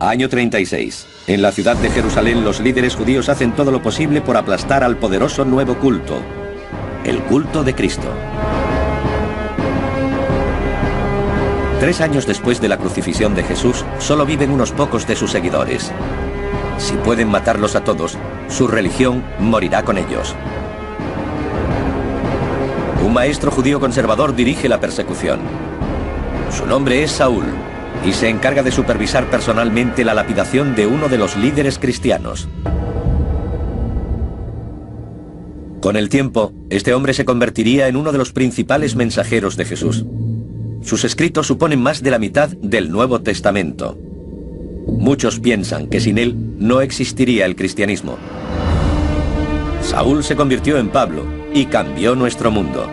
Año 36. En la ciudad de Jerusalén, los líderes judíos hacen todo lo posible por aplastar al poderoso nuevo culto, el culto de Cristo. 3 años después de la crucifixión de Jesús, solo viven unos pocos de sus seguidores. Si pueden matarlos a todos, su religión morirá con ellos. Un maestro judío conservador dirige la persecución. Su nombre es Saúl, y se encarga de supervisar personalmente la lapidación de uno de los líderes cristianos. Con el tiempo, este hombre se convertiría en uno de los principales mensajeros de Jesús. Sus escritos suponen más de la mitad del Nuevo Testamento. Muchos piensan que sin él no existiría el cristianismo. Saúl se convirtió en Pablo y cambió nuestro mundo.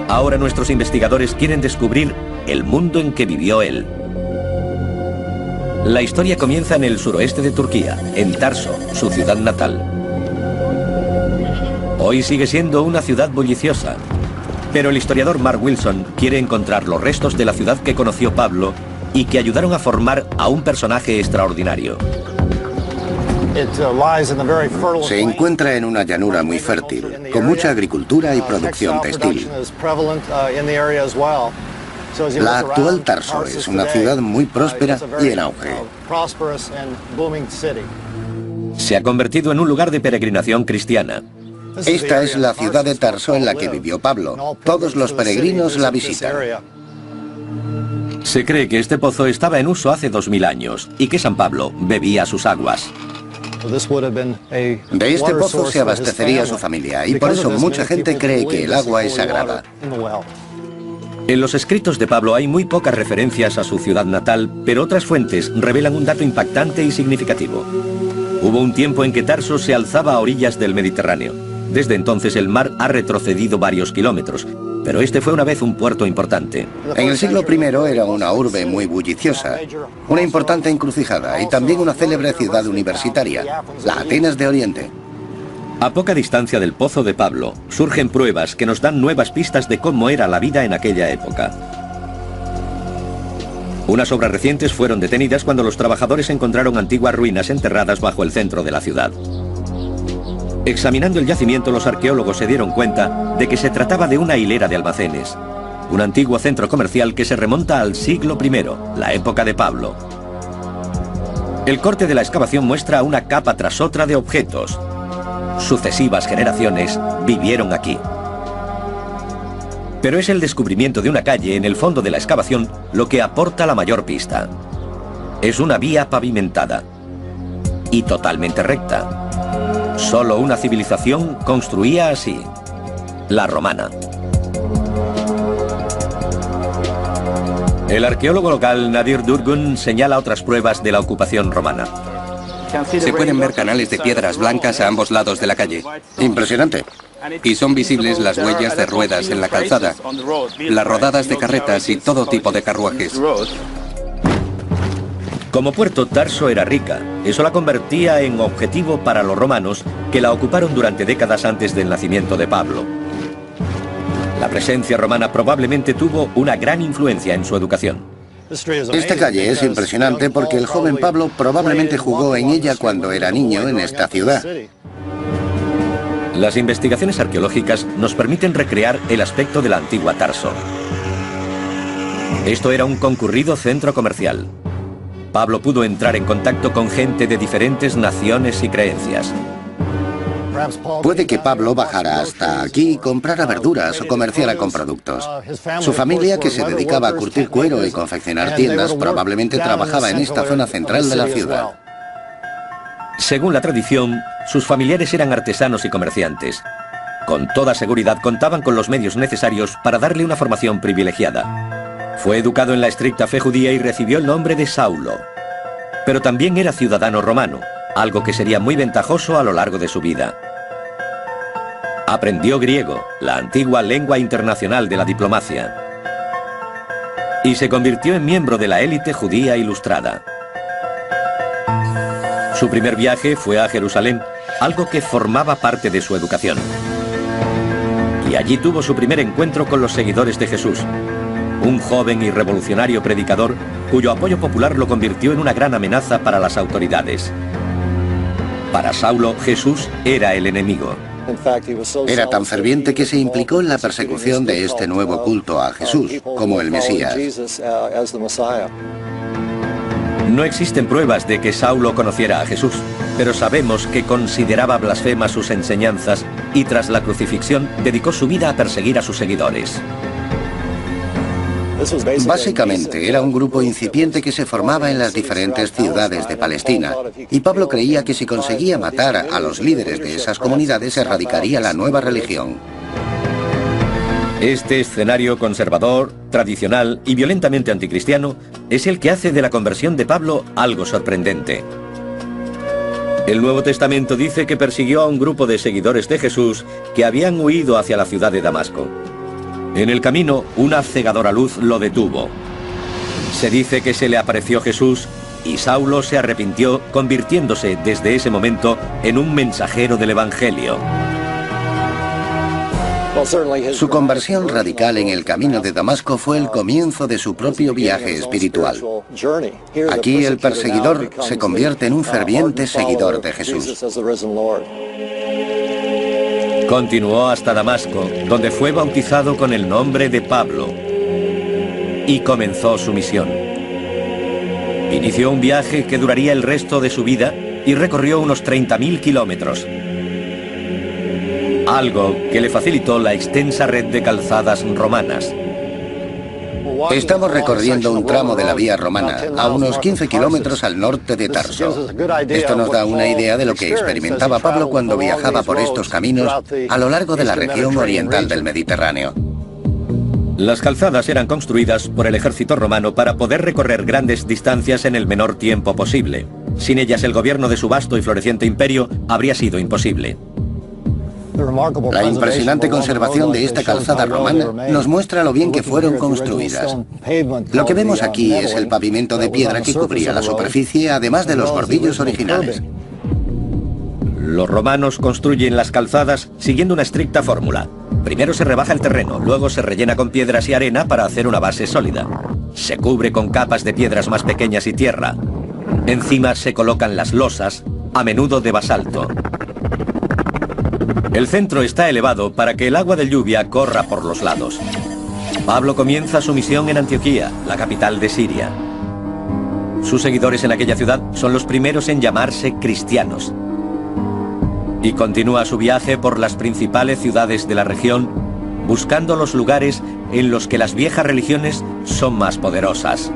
Ahora nuestros investigadores quieren descubrir el mundo en que vivió él. La historia comienza en el suroeste de Turquía, en Tarso, su ciudad natal. Hoy sigue siendo una ciudad bulliciosa, pero el historiador Mark Wilson quiere encontrar los restos de la ciudad que conoció Pablo y que ayudaron a formar a un personaje extraordinario. Se encuentra en una llanura muy fértil, con mucha agricultura y producción textil. La actual Tarso es una ciudad muy próspera y en auge. Se ha convertido en un lugar de peregrinación cristiana. Esta es la ciudad de Tarso en la que vivió Pablo. Todos los peregrinos la visitan. Se cree que este pozo estaba en uso hace 2000 años y que San Pablo bebía sus aguas. De este pozo se abastecería su familia y por eso mucha gente cree que el agua es sagrada. En los escritos de Pablo hay muy pocas referencias a su ciudad natal, pero otras fuentes revelan un dato impactante y significativo. Hubo un tiempo en que Tarso se alzaba a orillas del Mediterráneo. Desde entonces el mar ha retrocedido varios kilómetros, pero este fue una vez un puerto importante. En el siglo I era una urbe muy bulliciosa, una importante encrucijada y también una célebre ciudad universitaria, la Atenas de Oriente. A poca distancia del pozo de Pablo, surgen pruebas que nos dan nuevas pistas de cómo era la vida en aquella época. Unas obras recientes fueron detenidas cuando los trabajadores encontraron antiguas ruinas enterradas bajo el centro de la ciudad. Examinando el yacimiento, los arqueólogos se dieron cuenta de que se trataba de una hilera de almacenes, un antiguo centro comercial que se remonta al siglo I, la época de Pablo. El corte de la excavación muestra una capa tras otra de objetos. Sucesivas generaciones vivieron aquí. Pero es el descubrimiento de una calle en el fondo de la excavación lo que aporta la mayor pista. Es una vía pavimentada y totalmente recta. Solo una civilización construía así, la romana. El arqueólogo local Nadir Durgun señala otras pruebas de la ocupación romana. Se pueden ver canales de piedras blancas a ambos lados de la calle. Impresionante. Y son visibles las huellas de ruedas en la calzada, las rodadas de carretas y todo tipo de carruajes. Como puerto, Tarso era rica. Eso la convertía en objetivo para los romanos, que la ocuparon durante décadas antes del nacimiento de Pablo. La presencia romana probablemente tuvo una gran influencia en su educación. Esta calle es impresionante porque el joven Pablo probablemente jugó en ella cuando era niño en esta ciudad. Las investigaciones arqueológicas nos permiten recrear el aspecto de la antigua Tarso. Esto era un concurrido centro comercial. Pablo pudo entrar en contacto con gente de diferentes naciones y creencias. Puede que Pablo bajara hasta aquí y comprara verduras o comerciara con productos. Su familia, que se dedicaba a curtir cuero y confeccionar tiendas, probablemente trabajaba en esta zona central de la ciudad. Según la tradición, sus familiares eran artesanos y comerciantes. Con toda seguridad contaban con los medios necesarios para darle una formación privilegiada. Fue educado en la estricta fe judía y recibió el nombre de Saulo. Pero también era ciudadano romano, algo que sería muy ventajoso a lo largo de su vida. Aprendió griego, la antigua lengua internacional de la diplomacia, y se convirtió en miembro de la élite judía ilustrada. Su primer viaje fue a Jerusalén, algo que formaba parte de su educación. Y allí tuvo su primer encuentro con los seguidores de Jesús, un joven y revolucionario predicador cuyo apoyo popular lo convirtió en una gran amenaza para las autoridades. Para Saulo, Jesús era el enemigo. Era tan ferviente que se implicó en la persecución de este nuevo culto a Jesús, como el Mesías. No existen pruebas de que Saulo conociera a Jesús, pero sabemos que consideraba blasfemas sus enseñanzas y tras la crucifixión dedicó su vida a perseguir a sus seguidores. Básicamente era un grupo incipiente que se formaba en las diferentes ciudades de Palestina, y Pablo creía que si conseguía matar a los líderes de esas comunidades erradicaría la nueva religión. Este escenario conservador, tradicional y violentamente anticristiano es el que hace de la conversión de Pablo algo sorprendente. El Nuevo Testamento dice que persiguió a un grupo de seguidores de Jesús que habían huido hacia la ciudad de Damasco. En el camino, una cegadora luz lo detuvo. Se dice que se le apareció Jesús y Saulo se arrepintió, convirtiéndose desde ese momento en un mensajero del Evangelio. Su conversión radical en el camino de Damasco fue el comienzo de su propio viaje espiritual. Aquí el perseguidor se convierte en un ferviente seguidor de Jesús. Continuó hasta Damasco, donde fue bautizado con el nombre de Pablo y comenzó su misión. Inició un viaje que duraría el resto de su vida y recorrió unos 30.000 kilómetros. Algo que le facilitó la extensa red de calzadas romanas. Estamos recorriendo un tramo de la vía romana, a unos 15 kilómetros al norte de Tarso. Esto nos da una idea de lo que experimentaba Pablo cuando viajaba por estos caminos a lo largo de la región oriental del Mediterráneo. Las calzadas eran construidas por el ejército romano para poder recorrer grandes distancias en el menor tiempo posible. Sin ellas, el gobierno de su vasto y floreciente imperio habría sido imposible. La impresionante conservación de esta calzada romana nos muestra lo bien que fueron construidas. Lo que vemos aquí es el pavimento de piedra que cubría la superficie, además de los bordillos originales. Los romanos construyen las calzadas siguiendo una estricta fórmula. Primero se rebaja el terreno, luego se rellena con piedras y arena para hacer una base sólida. Se cubre con capas de piedras más pequeñas y tierra. Encima se colocan las losas, a menudo de basalto. El centro está elevado para que el agua de lluvia corra por los lados. Pablo comienza su misión en Antioquía, la capital de Siria. Sus seguidores en aquella ciudad son los primeros en llamarse cristianos. Y continúa su viaje por las principales ciudades de la región, buscando los lugares en los que las viejas religiones son más poderosas.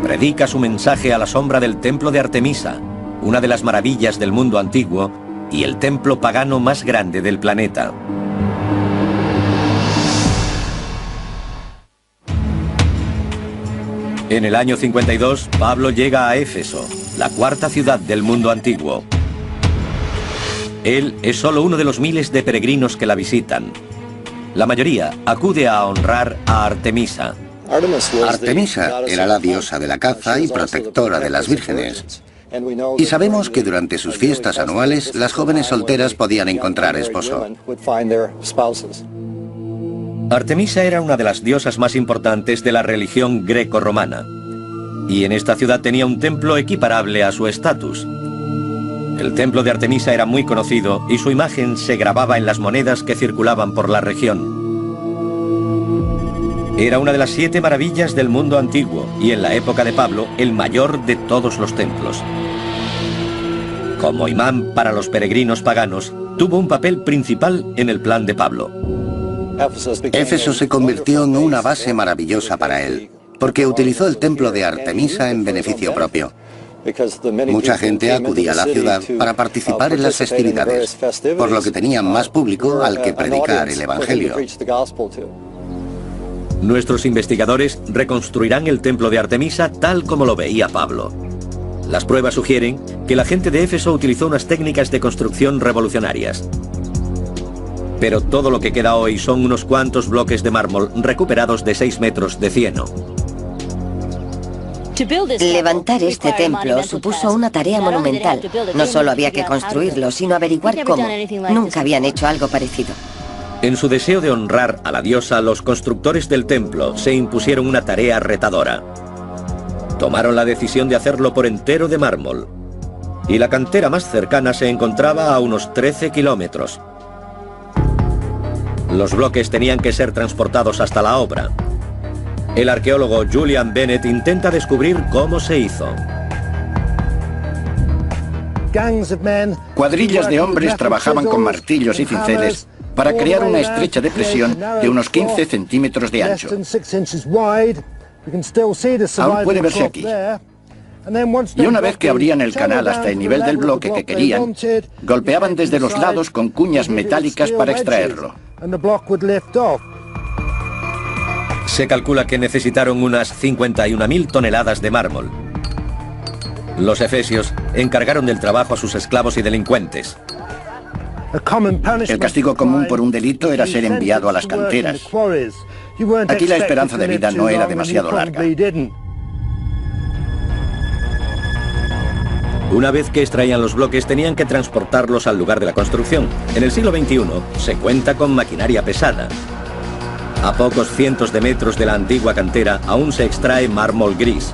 Predica su mensaje a la sombra del templo de Artemisa, una de las maravillas del mundo antiguo, y el templo pagano más grande del planeta. En el año 52, Pablo llega a Éfeso, la cuarta ciudad del mundo antiguo. Él es solo uno de los miles de peregrinos que la visitan. La mayoría acude a honrar a Artemisa. Artemisa era la diosa de la caza y protectora de las vírgenes. Y sabemos que durante sus fiestas anuales las jóvenes solteras podían encontrar esposo. Artemisa era una de las diosas más importantes de la religión greco-romana, y en esta ciudad tenía un templo equiparable a su estatus. El templo de Artemisa era muy conocido y su imagen se grababa en las monedas que circulaban por la región. Era una de las 7 maravillas del mundo antiguo y en la época de Pablo el mayor de todos los templos. Como imán para los peregrinos paganos, tuvo un papel principal en el plan de Pablo. Éfeso se convirtió en una base maravillosa para él, porque utilizó el templo de Artemisa en beneficio propio. Mucha gente acudía a la ciudad para participar en las festividades, por lo que tenían más público al que predicar el Evangelio. Nuestros investigadores reconstruirán el templo de Artemisa tal como lo veía Pablo. Las pruebas sugieren que la gente de Éfeso utilizó unas técnicas de construcción revolucionarias. Pero todo lo que queda hoy son unos cuantos bloques de mármol recuperados de 6 metros de cieno. Levantar este templo supuso una tarea monumental. No solo había que construirlo, sino averiguar cómo. Nunca habían hecho algo parecido. En su deseo de honrar a la diosa, los constructores del templo se impusieron una tarea retadora: Tomaron la decisión de hacerlo por entero de mármol. Y la cantera más cercana se encontraba a unos 13 kilómetros. Los bloques tenían que ser transportados hasta la obra. El arqueólogo Julian Bennett intenta descubrir cómo se hizo. Cuadrillas de hombres trabajaban con martillos y cinceles para crear una estrecha depresión de unos 15 centímetros de ancho. Aún puede verse aquí. Y una vez que abrían el canal hasta el nivel del bloque que querían, golpeaban desde los lados con cuñas metálicas para extraerlo. Se calcula que necesitaron unas 51.000 toneladas de mármol. Los efesios encargaron del trabajo a sus esclavos y delincuentes. El castigo común por un delito era ser enviado a las canteras. Aquí la esperanza de vida no era demasiado larga. Una vez que extraían los bloques, tenían que transportarlos al lugar de la construcción. En el siglo XXI se cuenta con maquinaria pesada. A pocos cientos de metros de la antigua cantera aún se extrae mármol gris.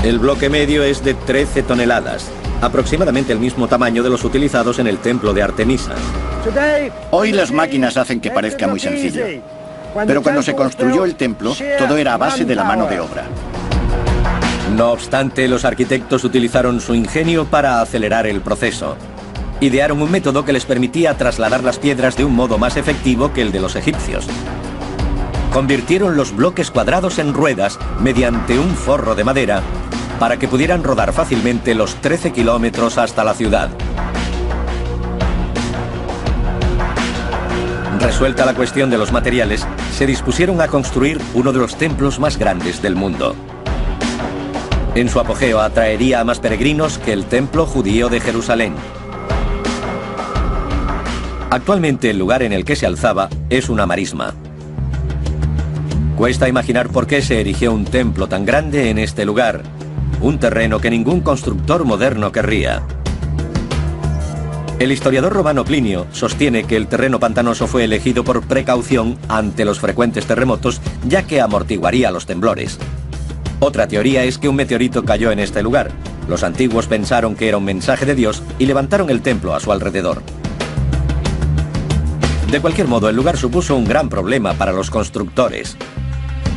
El bloque medio es de 13 toneladas, aproximadamente el mismo tamaño de los utilizados en el templo de Artemisa. Hoy las máquinas hacen que parezca muy sencillo, pero cuando se construyó el templo, todo era a base de la mano de obra. No obstante, los arquitectos utilizaron su ingenio para acelerar el proceso. Idearon un método que les permitía trasladar las piedras de un modo más efectivo que el de los egipcios. Convirtieron los bloques cuadrados en ruedas mediante un forro de madera para que pudieran rodar fácilmente los 13 kilómetros hasta la ciudad. Resuelta la cuestión de los materiales, se dispusieron a construir uno de los templos más grandes del mundo. En su apogeo atraería a más peregrinos que el templo judío de Jerusalén. Actualmente el lugar en el que se alzaba es una marisma. Cuesta imaginar por qué se erigió un templo tan grande en este lugar, un terreno que ningún constructor moderno querría. El historiador romano Plinio sostiene que el terreno pantanoso fue elegido por precaución ante los frecuentes terremotos, ya que amortiguaría los temblores. Otra teoría es que un meteorito cayó en este lugar. Los antiguos pensaron que era un mensaje de Dios y levantaron el templo a su alrededor. De cualquier modo, el lugar supuso un gran problema para los constructores.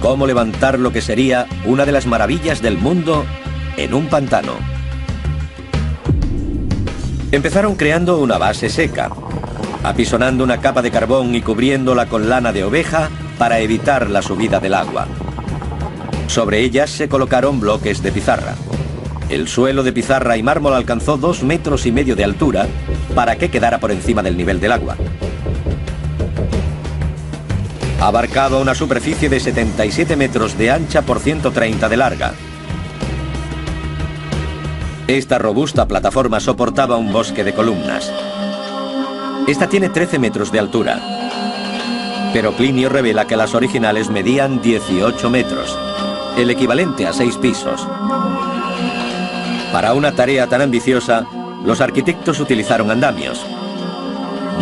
¿Cómo levantar lo que sería una de las maravillas del mundo en un pantano? Empezaron creando una base seca, apisonando una capa de carbón y cubriéndola con lana de oveja para evitar la subida del agua. Sobre ellas se colocaron bloques de pizarra. El suelo de pizarra y mármol alcanzó 2,5 metros de altura para que quedara por encima del nivel del agua. Abarcaba una superficie de 77 metros de ancha por 130 de larga. Esta robusta plataforma soportaba un bosque de columnas. Esta tiene 13 metros de altura, pero Plinio revela que las originales medían 18 metros, el equivalente a 6 pisos. Para una tarea tan ambiciosa, los arquitectos utilizaron andamios.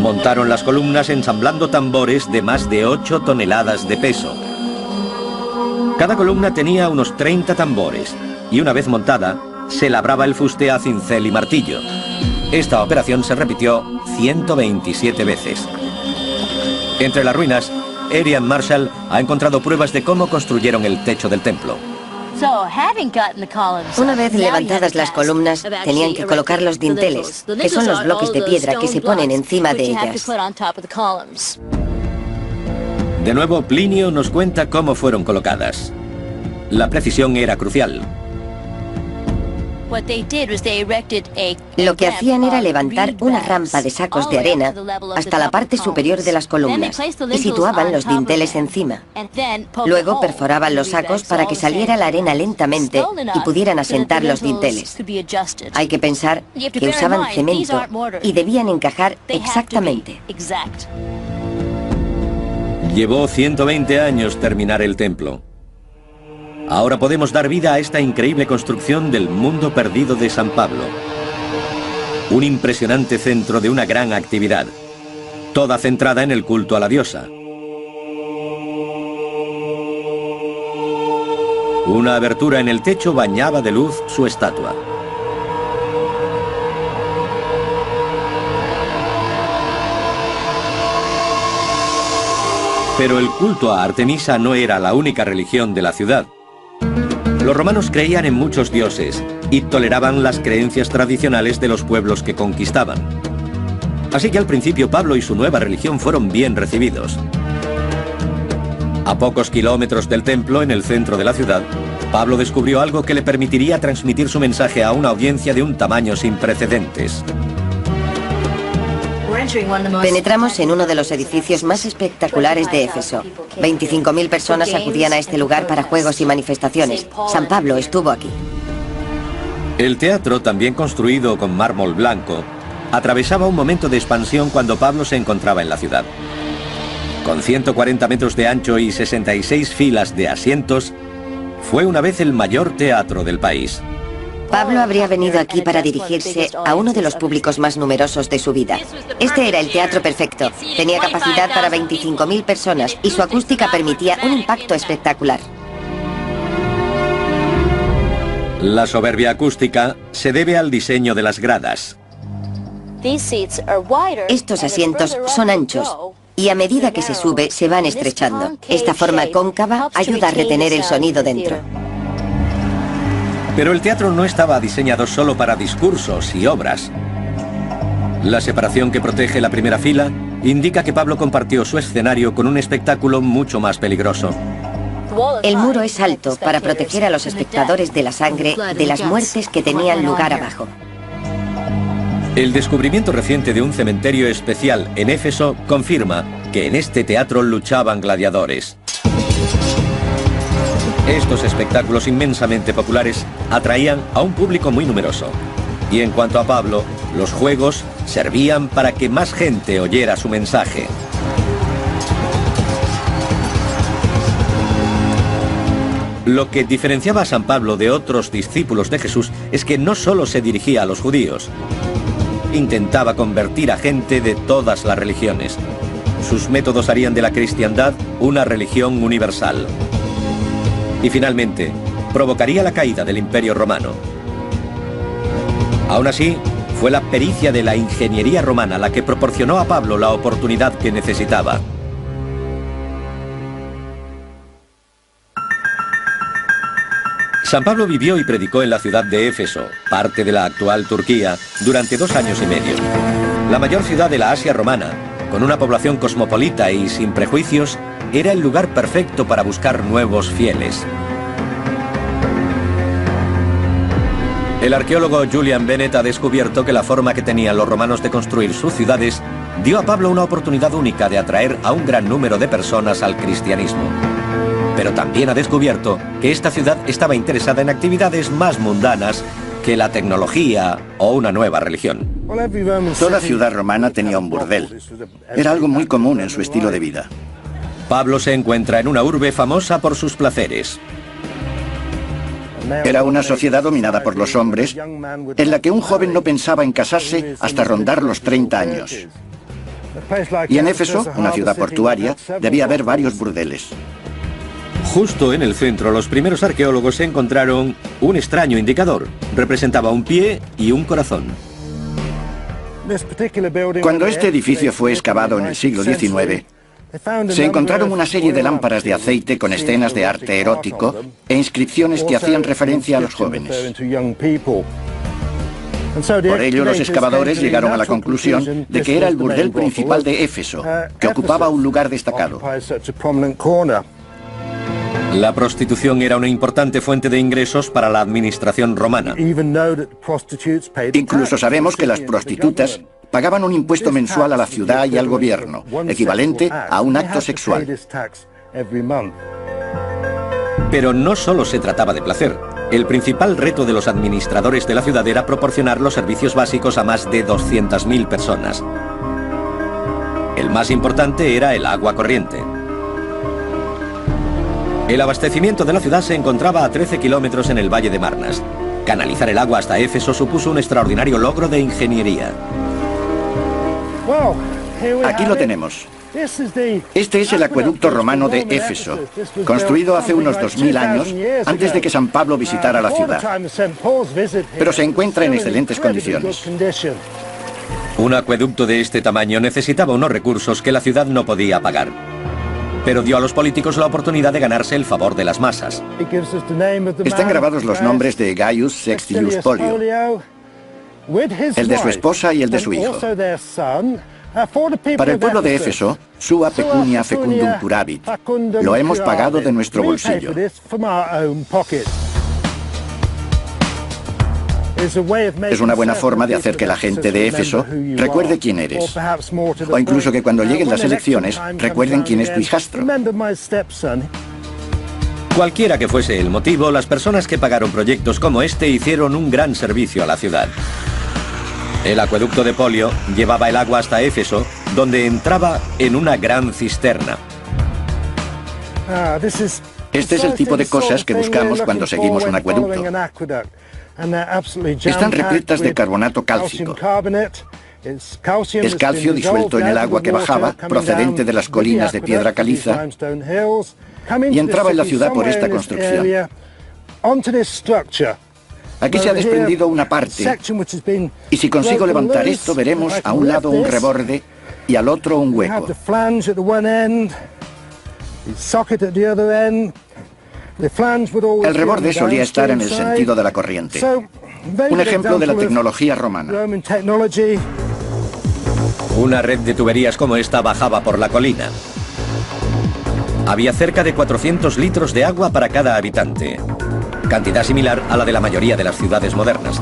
Montaron las columnas ensamblando tambores de más de 8 toneladas de peso. Cada columna tenía unos 30 tambores, y una vez montada, se labraba el fuste a cincel y martillo. Esta operación se repitió 127 veces. Entre las ruinas, Adrian Marshall ha encontrado pruebas de cómo construyeron el techo del templo. Una vez levantadas las columnas, tenían que colocar los dinteles, que son los bloques de piedra que se ponen encima de ellas. De nuevo, Plinio nos cuenta cómo fueron colocadas. La precisión era crucial. Lo que hacían era levantar una rampa de sacos de arena hasta la parte superior de las columnas y situaban los dinteles encima. Luego perforaban los sacos para que saliera la arena lentamente y pudieran asentar los dinteles. Hay que pensar que usaban cemento y debían encajar exactamente. Llevó 120 años terminar el templo. Ahora podemos dar vida a esta increíble construcción del mundo perdido de San Pablo. Un impresionante centro de una gran actividad, toda centrada en el culto a la diosa. Una abertura en el techo bañaba de luz su estatua. Pero el culto a Artemisa no era la única religión de la ciudad. Los romanos creían en muchos dioses y toleraban las creencias tradicionales de los pueblos que conquistaban. Así que al principio Pablo y su nueva religión fueron bien recibidos. A pocos kilómetros del templo, en el centro de la ciudad, Pablo descubrió algo que le permitiría transmitir su mensaje a una audiencia de un tamaño sin precedentes. Penetramos en uno de los edificios más espectaculares de Éfeso. 25.000 personas acudían a este lugar para juegos y manifestaciones. San Pablo estuvo aquí. El teatro, también construido con mármol blanco, atravesaba un momento de expansión cuando Pablo se encontraba en la ciudad. Con 140 metros de ancho y 66 filas de asientos, fue una vez el mayor teatro del país. Pablo habría venido aquí para dirigirse a uno de los públicos más numerosos de su vida. Este era el teatro perfecto. Tenía capacidad para 25.000 personas y su acústica permitía un impacto espectacular. La soberbia acústica se debe al diseño de las gradas. Estos asientos son anchos y a medida que se sube se van estrechando. Esta forma cóncava ayuda a retener el sonido dentro. Pero el teatro no estaba diseñado solo para discursos y obras. La separación que protege la primera fila indica que Pablo compartió su escenario con un espectáculo mucho más peligroso. El muro es alto para proteger a los espectadores de la sangre de las muertes que tenían lugar abajo. El descubrimiento reciente de un cementerio especial en Éfeso confirma que en este teatro luchaban gladiadores. Estos espectáculos inmensamente populares atraían a un público muy numeroso. Y en cuanto a Pablo, los juegos servían para que más gente oyera su mensaje. Lo que diferenciaba a San Pablo de otros discípulos de Jesús es que no solo se dirigía a los judíos. Intentaba convertir a gente de todas las religiones. Sus métodos harían de la cristiandad una religión universal. Y finalmente, provocaría la caída del Imperio Romano. Aún así, fue la pericia de la ingeniería romana la que proporcionó a Pablo la oportunidad que necesitaba. San Pablo vivió y predicó en la ciudad de Éfeso, parte de la actual Turquía, durante 2 años y medio. La mayor ciudad de la Asia romana, con una población cosmopolita y sin prejuicios, era el lugar perfecto para buscar nuevos fieles. El arqueólogo Julian Bennett ha descubierto que la forma que tenían los romanos de construir sus ciudades dio a Pablo una oportunidad única de atraer a un gran número de personas al cristianismo. Pero también ha descubierto que esta ciudad estaba interesada en actividades más mundanas que la tecnología o una nueva religión. Toda ciudad romana tenía un burdel. Era algo muy común en su estilo de vida. Pablo se encuentra en una urbe famosa por sus placeres. Era una sociedad dominada por los hombres, en la que un joven no pensaba en casarse hasta rondar los 30 años. Y en Éfeso, una ciudad portuaria, debía haber varios burdeles. Justo en el centro, los primeros arqueólogos encontraron un extraño indicador. Representaba un pie y un corazón. Cuando este edificio fue excavado en el siglo XIX, se encontraron una serie de lámparas de aceite con escenas de arte erótico e inscripciones que hacían referencia a los jóvenes. Por ello, los excavadores llegaron a la conclusión de que era el burdel principal de Éfeso, que ocupaba un lugar destacado. La prostitución era una importante fuente de ingresos para la administración romana. Incluso sabemos que las prostitutas pagaban un impuesto mensual a la ciudad y al gobierno, equivalente a un acto sexual. Pero no solo se trataba de placer. El principal reto de los administradores de la ciudad era proporcionar los servicios básicos a más de 200.000 personas. El más importante era el agua corriente. El abastecimiento de la ciudad se encontraba a 13 kilómetros en el valle de Marnas. Canalizar el agua hasta Éfeso supuso un extraordinario logro de ingeniería. Aquí lo tenemos. Este es el acueducto romano de Éfeso, construido hace unos 2000 años antes de que San Pablo visitara la ciudad, pero se encuentra en excelentes condiciones. Un acueducto de este tamaño necesitaba unos recursos que la ciudad no podía pagar, pero dio a los políticos la oportunidad de ganarse el favor de las masas. Están grabados los nombres de Gaius Sextius Polio, el de su esposa y el de su hijo. Para el pueblo de Éfeso, sua pecunia fecundum curavit. Lo hemos pagado de nuestro bolsillo. Es una buena forma de hacer que la gente de Éfeso recuerde quién eres. O incluso que cuando lleguen las elecciones, recuerden quién es tu hijastro. Cualquiera que fuese el motivo, las personas que pagaron proyectos como este hicieron un gran servicio a la ciudad. El acueducto de Polio llevaba el agua hasta Éfeso, donde entraba en una gran cisterna. Este es el tipo de cosas que buscamos cuando seguimos un acueducto. Están repletas de carbonato cálcico. Es calcio disuelto en el agua que bajaba, procedente de las colinas de piedra caliza, y entraba en la ciudad por esta construcción. Aquí se ha desprendido una parte, y si consigo levantar esto, veremos a un lado un reborde y al otro un hueco. El reborde solía estar en el sentido de la corriente. Un ejemplo de la tecnología romana. Una red de tuberías como esta bajaba por la colina. Había cerca de 400 litros de agua para cada habitante, cantidad similar a la de la mayoría de las ciudades modernas.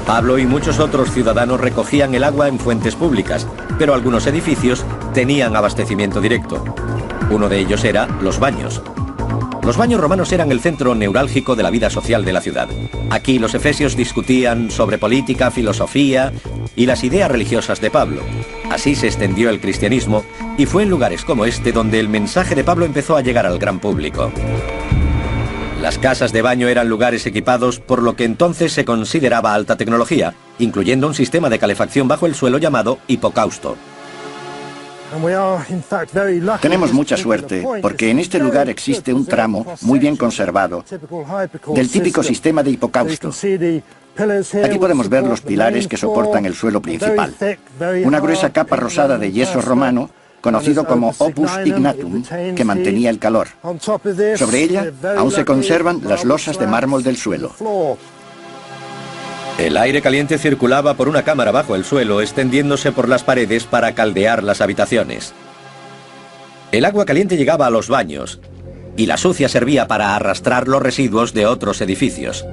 Pablo y muchos otros ciudadanos recogían el agua en fuentes públicas, pero algunos edificios tenían abastecimiento directo. Uno de ellos era los baños. Los baños romanos eran el centro neurálgico de la vida social de la ciudad. Aquí los efesios discutían sobre política, filosofía y las ideas religiosas de Pablo. Así se extendió el cristianismo y fue en lugares como este donde el mensaje de Pablo empezó a llegar al gran público. Las casas de baño eran lugares equipados por lo que entonces se consideraba alta tecnología, incluyendo un sistema de calefacción bajo el suelo llamado hipocausto. Tenemos mucha suerte porque en este lugar existe un tramo muy bien conservado del típico sistema de hipocausto. Aquí podemos ver los pilares que soportan el suelo principal. Una gruesa capa rosada de yeso romano, conocido como opus ignatum, que mantenía el calor. Sobre ella aún se conservan las losas de mármol del suelo. El aire caliente circulaba por una cámara bajo el suelo, extendiéndose por las paredes para caldear las habitaciones. El agua caliente llegaba a los baños, y la sucia servía para arrastrar los residuos de otros edificios.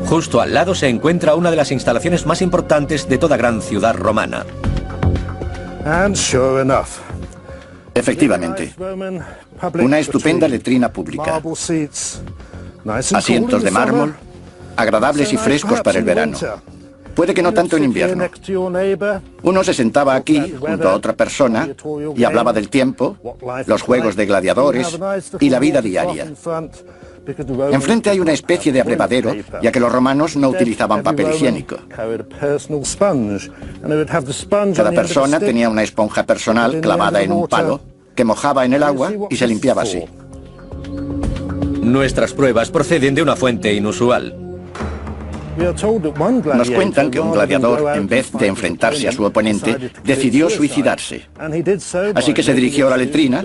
Justo al lado se encuentra una de las instalaciones más importantes de toda gran ciudad romana. Efectivamente, una estupenda letrina pública. Asientos de mármol, agradables y frescos para el verano. Puede que no tanto en invierno. Uno se sentaba aquí junto a otra persona y hablaba del tiempo, los juegos de gladiadores y la vida diaria. Enfrente hay una especie de abrevadero, ya que los romanos no utilizaban papel higiénico. Cada persona tenía una esponja personal clavada en un palo, que mojaba en el agua y se limpiaba así. Nuestras pruebas proceden de una fuente inusual. Nos cuentan que un gladiador, en vez de enfrentarse a su oponente, decidió suicidarse. Así que se dirigió a la letrina,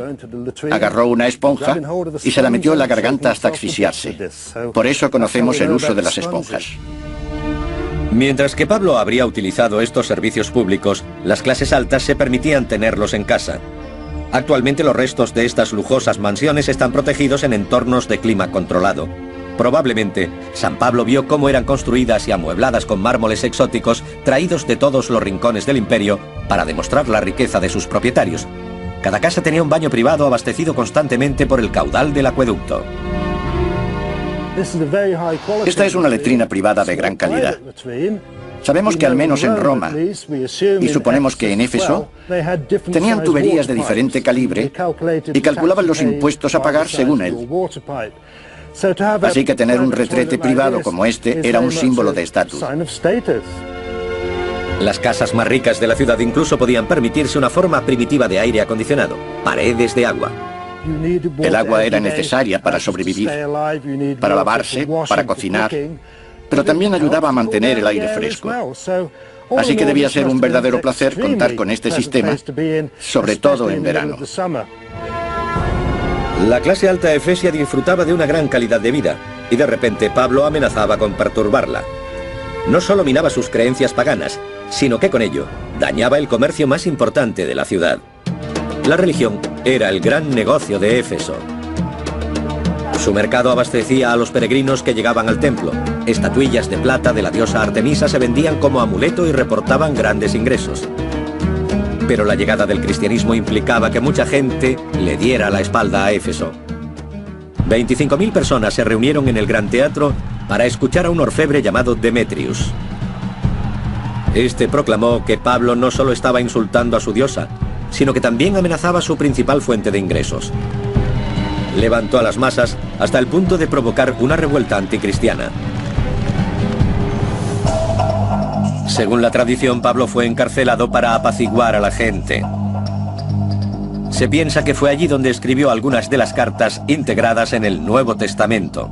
agarró una esponja y se la metió en la garganta hasta asfixiarse. Por eso conocemos el uso de las esponjas. Mientras que Pablo habría utilizado estos servicios públicos, las clases altas se permitían tenerlos en casa. Actualmente los restos de estas lujosas mansiones están protegidos en entornos de clima controlado. Probablemente, San Pablo vio cómo eran construidas y amuebladas con mármoles exóticos traídos de todos los rincones del imperio para demostrar la riqueza de sus propietarios. Cada casa tenía un baño privado abastecido constantemente por el caudal del acueducto. Esta es una letrina privada de gran calidad. Sabemos que al menos en Roma, y suponemos que en Éfeso, tenían tuberías de diferente calibre y calculaban los impuestos a pagar según él. Así que tener un retrete privado como este era un símbolo de estatus. Las casas más ricas de la ciudad incluso podían permitirse una forma primitiva de aire acondicionado, paredes de agua. El agua era necesaria para sobrevivir, para lavarse, para cocinar, pero también ayudaba a mantener el aire fresco. Así que debía ser un verdadero placer contar con este sistema, sobre todo en verano. La clase alta efesia disfrutaba de una gran calidad de vida, y de repente Pablo amenazaba con perturbarla. No solo minaba sus creencias paganas, sino que con ello dañaba el comercio más importante de la ciudad. La religión era el gran negocio de Éfeso. Su mercado abastecía a los peregrinos que llegaban al templo. Estatuillas de plata de la diosa Artemisa se vendían como amuleto y reportaban grandes ingresos. Pero la llegada del cristianismo implicaba que mucha gente le diera la espalda a Éfeso. 25.000 personas se reunieron en el Gran Teatro para escuchar a un orfebre llamado Demetrius. Este proclamó que Pablo no solo estaba insultando a su diosa, sino que también amenazaba su principal fuente de ingresos. Levantó a las masas hasta el punto de provocar una revuelta anticristiana. Según la tradición, Pablo fue encarcelado para apaciguar a la gente. Se piensa que fue allí donde escribió algunas de las cartas integradas en el Nuevo Testamento.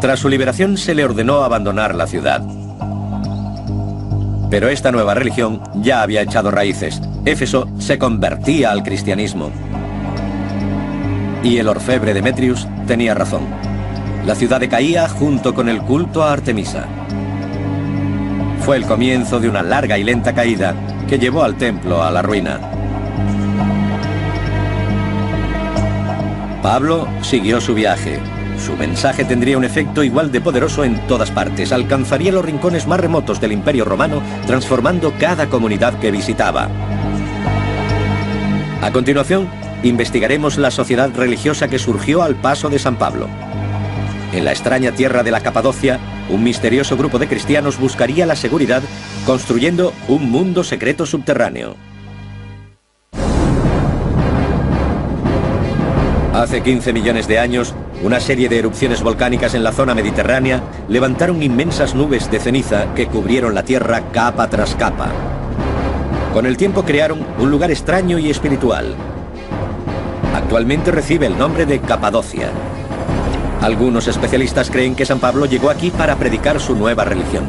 Tras su liberación se le ordenó abandonar la ciudad. Pero esta nueva religión ya había echado raíces. Éfeso se convertía al cristianismo. Y el orfebre Demetrius tenía razón. La ciudad decaía junto con el culto a Artemisa. Fue el comienzo de una larga y lenta caída que llevó al templo a la ruina. Pablo siguió su viaje. Su mensaje tendría un efecto igual de poderoso en todas partes. Alcanzaría los rincones más remotos del Imperio Romano, transformando cada comunidad que visitaba. A continuación, investigaremos la sociedad religiosa que surgió al paso de San Pablo. En la extraña tierra de la Capadocia, un misterioso grupo de cristianos buscaría la seguridad construyendo un mundo secreto subterráneo. Hace 15 millones de años, una serie de erupciones volcánicas en la zona mediterránea levantaron inmensas nubes de ceniza que cubrieron la tierra capa tras capa. Con el tiempo crearon un lugar extraño y espiritual. Actualmente recibe el nombre de Capadocia. Algunos especialistas creen que San Pablo llegó aquí para predicar su nueva religión.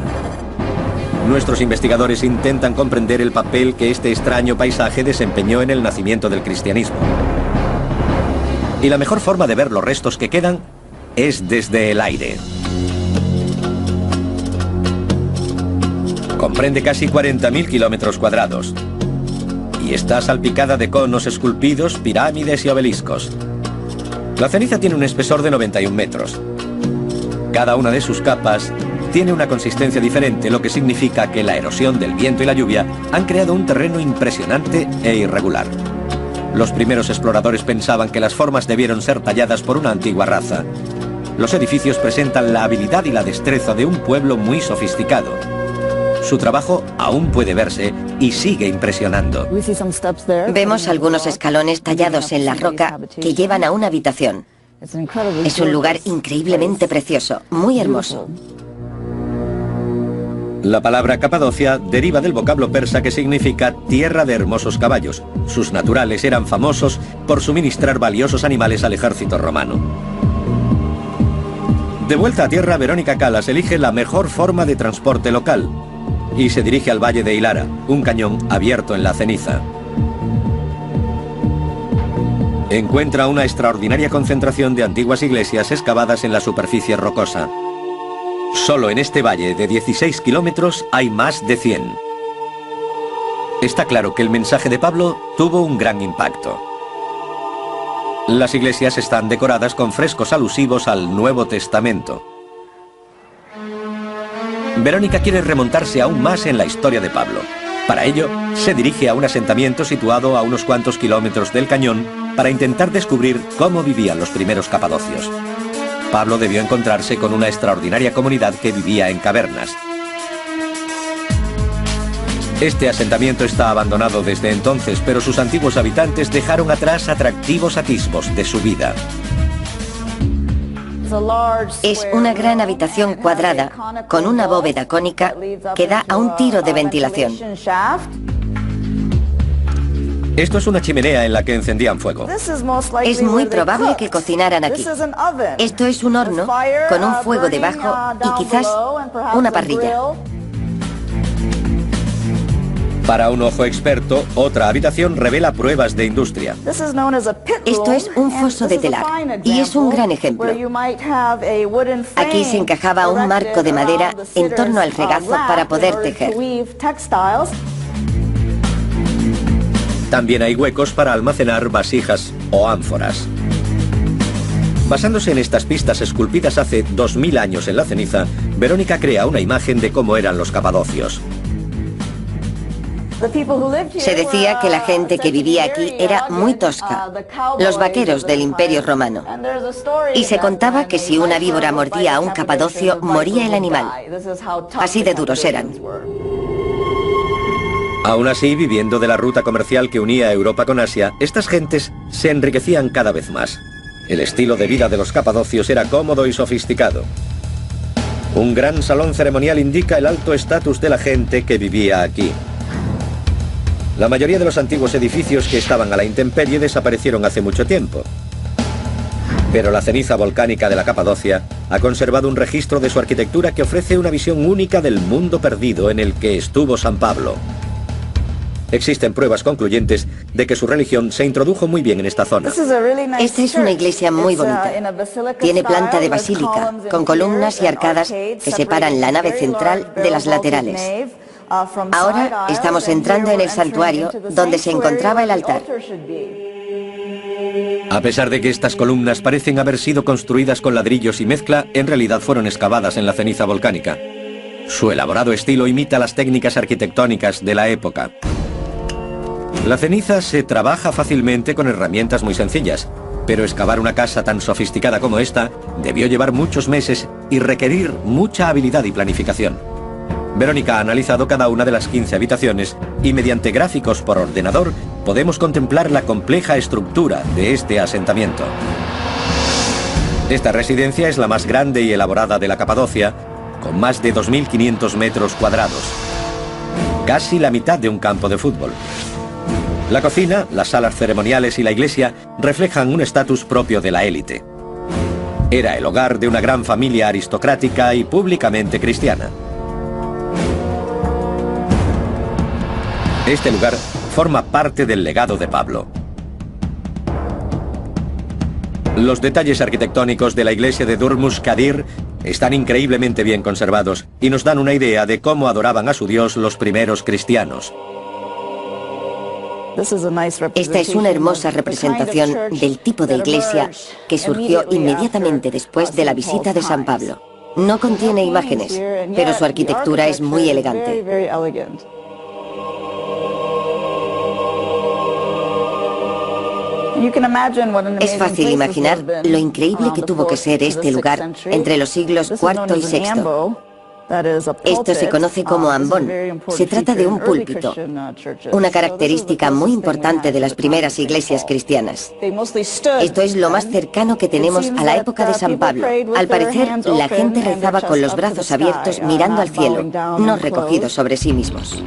Nuestros investigadores intentan comprender el papel que este extraño paisaje desempeñó en el nacimiento del cristianismo. Y la mejor forma de ver los restos que quedan es desde el aire. Comprende casi 40.000 kilómetros cuadrados. Y está salpicada de conos esculpidos, pirámides y obeliscos. La ceniza tiene un espesor de 91 metros. Cada una de sus capas tiene una consistencia diferente, lo que significa que la erosión del viento y la lluvia han creado un terreno impresionante e irregular. Los primeros exploradores pensaban que las formas debieron ser talladas por una antigua raza. Los edificios presentan la habilidad y la destreza de un pueblo muy sofisticado. Su trabajo aún puede verse y sigue impresionando. Vemos algunos escalones tallados en la roca que llevan a una habitación. Es un lugar increíblemente precioso, muy hermoso. La palabra Capadocia deriva del vocablo persa que significa tierra de hermosos caballos. Sus naturales eran famosos por suministrar valiosos animales al ejército romano. De vuelta a tierra, Verónica Calas elige la mejor forma de transporte local y se dirige al valle de Hilara, un cañón abierto en la ceniza. Encuentra una extraordinaria concentración de antiguas iglesias excavadas en la superficie rocosa. Solo en este valle de 16 kilómetros hay más de 100. Está claro que el mensaje de Pablo tuvo un gran impacto. Las iglesias están decoradas con frescos alusivos al Nuevo Testamento. Verónica quiere remontarse aún más en la historia de Pablo. Para ello, se dirige a un asentamiento situado a unos cuantos kilómetros del cañón para intentar descubrir cómo vivían los primeros capadocios. Pablo debió encontrarse con una extraordinaria comunidad que vivía en cavernas. Este asentamiento está abandonado desde entonces, pero sus antiguos habitantes dejaron atrás atractivos atisbos de su vida. Es una gran habitación cuadrada con una bóveda cónica que da a un tiro de ventilación. Esto es una chimenea en la que encendían fuego. Es muy probable que cocinaran aquí. Esto es un horno con un fuego debajo y quizás una parrilla. Para un ojo experto, otra habitación revela pruebas de industria. Esto es un foso de telar y es un gran ejemplo. Aquí se encajaba un marco de madera en torno al regazo para poder tejer. También hay huecos para almacenar vasijas o ánforas. Basándose en estas pistas esculpidas hace 2000 años en la ceniza, Verónica crea una imagen de cómo eran los capadocios. Se decía que la gente que vivía aquí era muy tosca, los vaqueros del Imperio Romano. Y se contaba que si una víbora mordía a un capadocio, moría el animal. Así de duros eran. Aún así, viviendo de la ruta comercial que unía Europa con Asia, estas gentes se enriquecían cada vez más. El estilo de vida de los capadocios era cómodo y sofisticado. Un gran salón ceremonial indica el alto estatus de la gente que vivía aquí. La mayoría de los antiguos edificios que estaban a la intemperie desaparecieron hace mucho tiempo. Pero la ceniza volcánica de la Capadocia ha conservado un registro de su arquitectura que ofrece una visión única del mundo perdido en el que estuvo San Pablo. Existen pruebas concluyentes de que su religión se introdujo muy bien en esta zona. Esta es una iglesia muy bonita. Tiene planta de basílica, con columnas y arcadas que separan la nave central de las laterales. Ahora estamos entrando en el santuario donde se encontraba el altar. A pesar de que estas columnas parecen haber sido construidas con ladrillos y mezcla, en realidad fueron excavadas en la ceniza volcánica. Su elaborado estilo imita las técnicas arquitectónicas de la época. La ceniza se trabaja fácilmente con herramientas muy sencillas, pero excavar una casa tan sofisticada como esta debió llevar muchos meses y requerir mucha habilidad y planificación. Verónica ha analizado cada una de las 15 habitaciones y mediante gráficos por ordenador podemos contemplar la compleja estructura de este asentamiento. Esta residencia es la más grande y elaborada de la Capadocia, con más de 2.500 metros cuadrados. Casi la mitad de un campo de fútbol. La cocina, las salas ceremoniales y la iglesia reflejan un estatus propio de la élite. Era el hogar de una gran familia aristocrática y públicamente cristiana. Este lugar forma parte del legado de Pablo. Los detalles arquitectónicos de la iglesia de Durmush-Kadir están increíblemente bien conservados y nos dan una idea de cómo adoraban a su Dios los primeros cristianos. Esta es una hermosa representación del tipo de iglesia que surgió inmediatamente después de la visita de San Pablo. No contiene imágenes, pero su arquitectura es muy elegante. Es fácil imaginar lo increíble que tuvo que ser este lugar entre los siglos IV y VI. Esto se conoce como ambón. Se trata de un púlpito, una característica muy importante de las primeras iglesias cristianas. Esto es lo más cercano que tenemos a la época de San Pablo. Al parecer, la gente rezaba con los brazos abiertos mirando al cielo, no recogidos sobre sí mismos.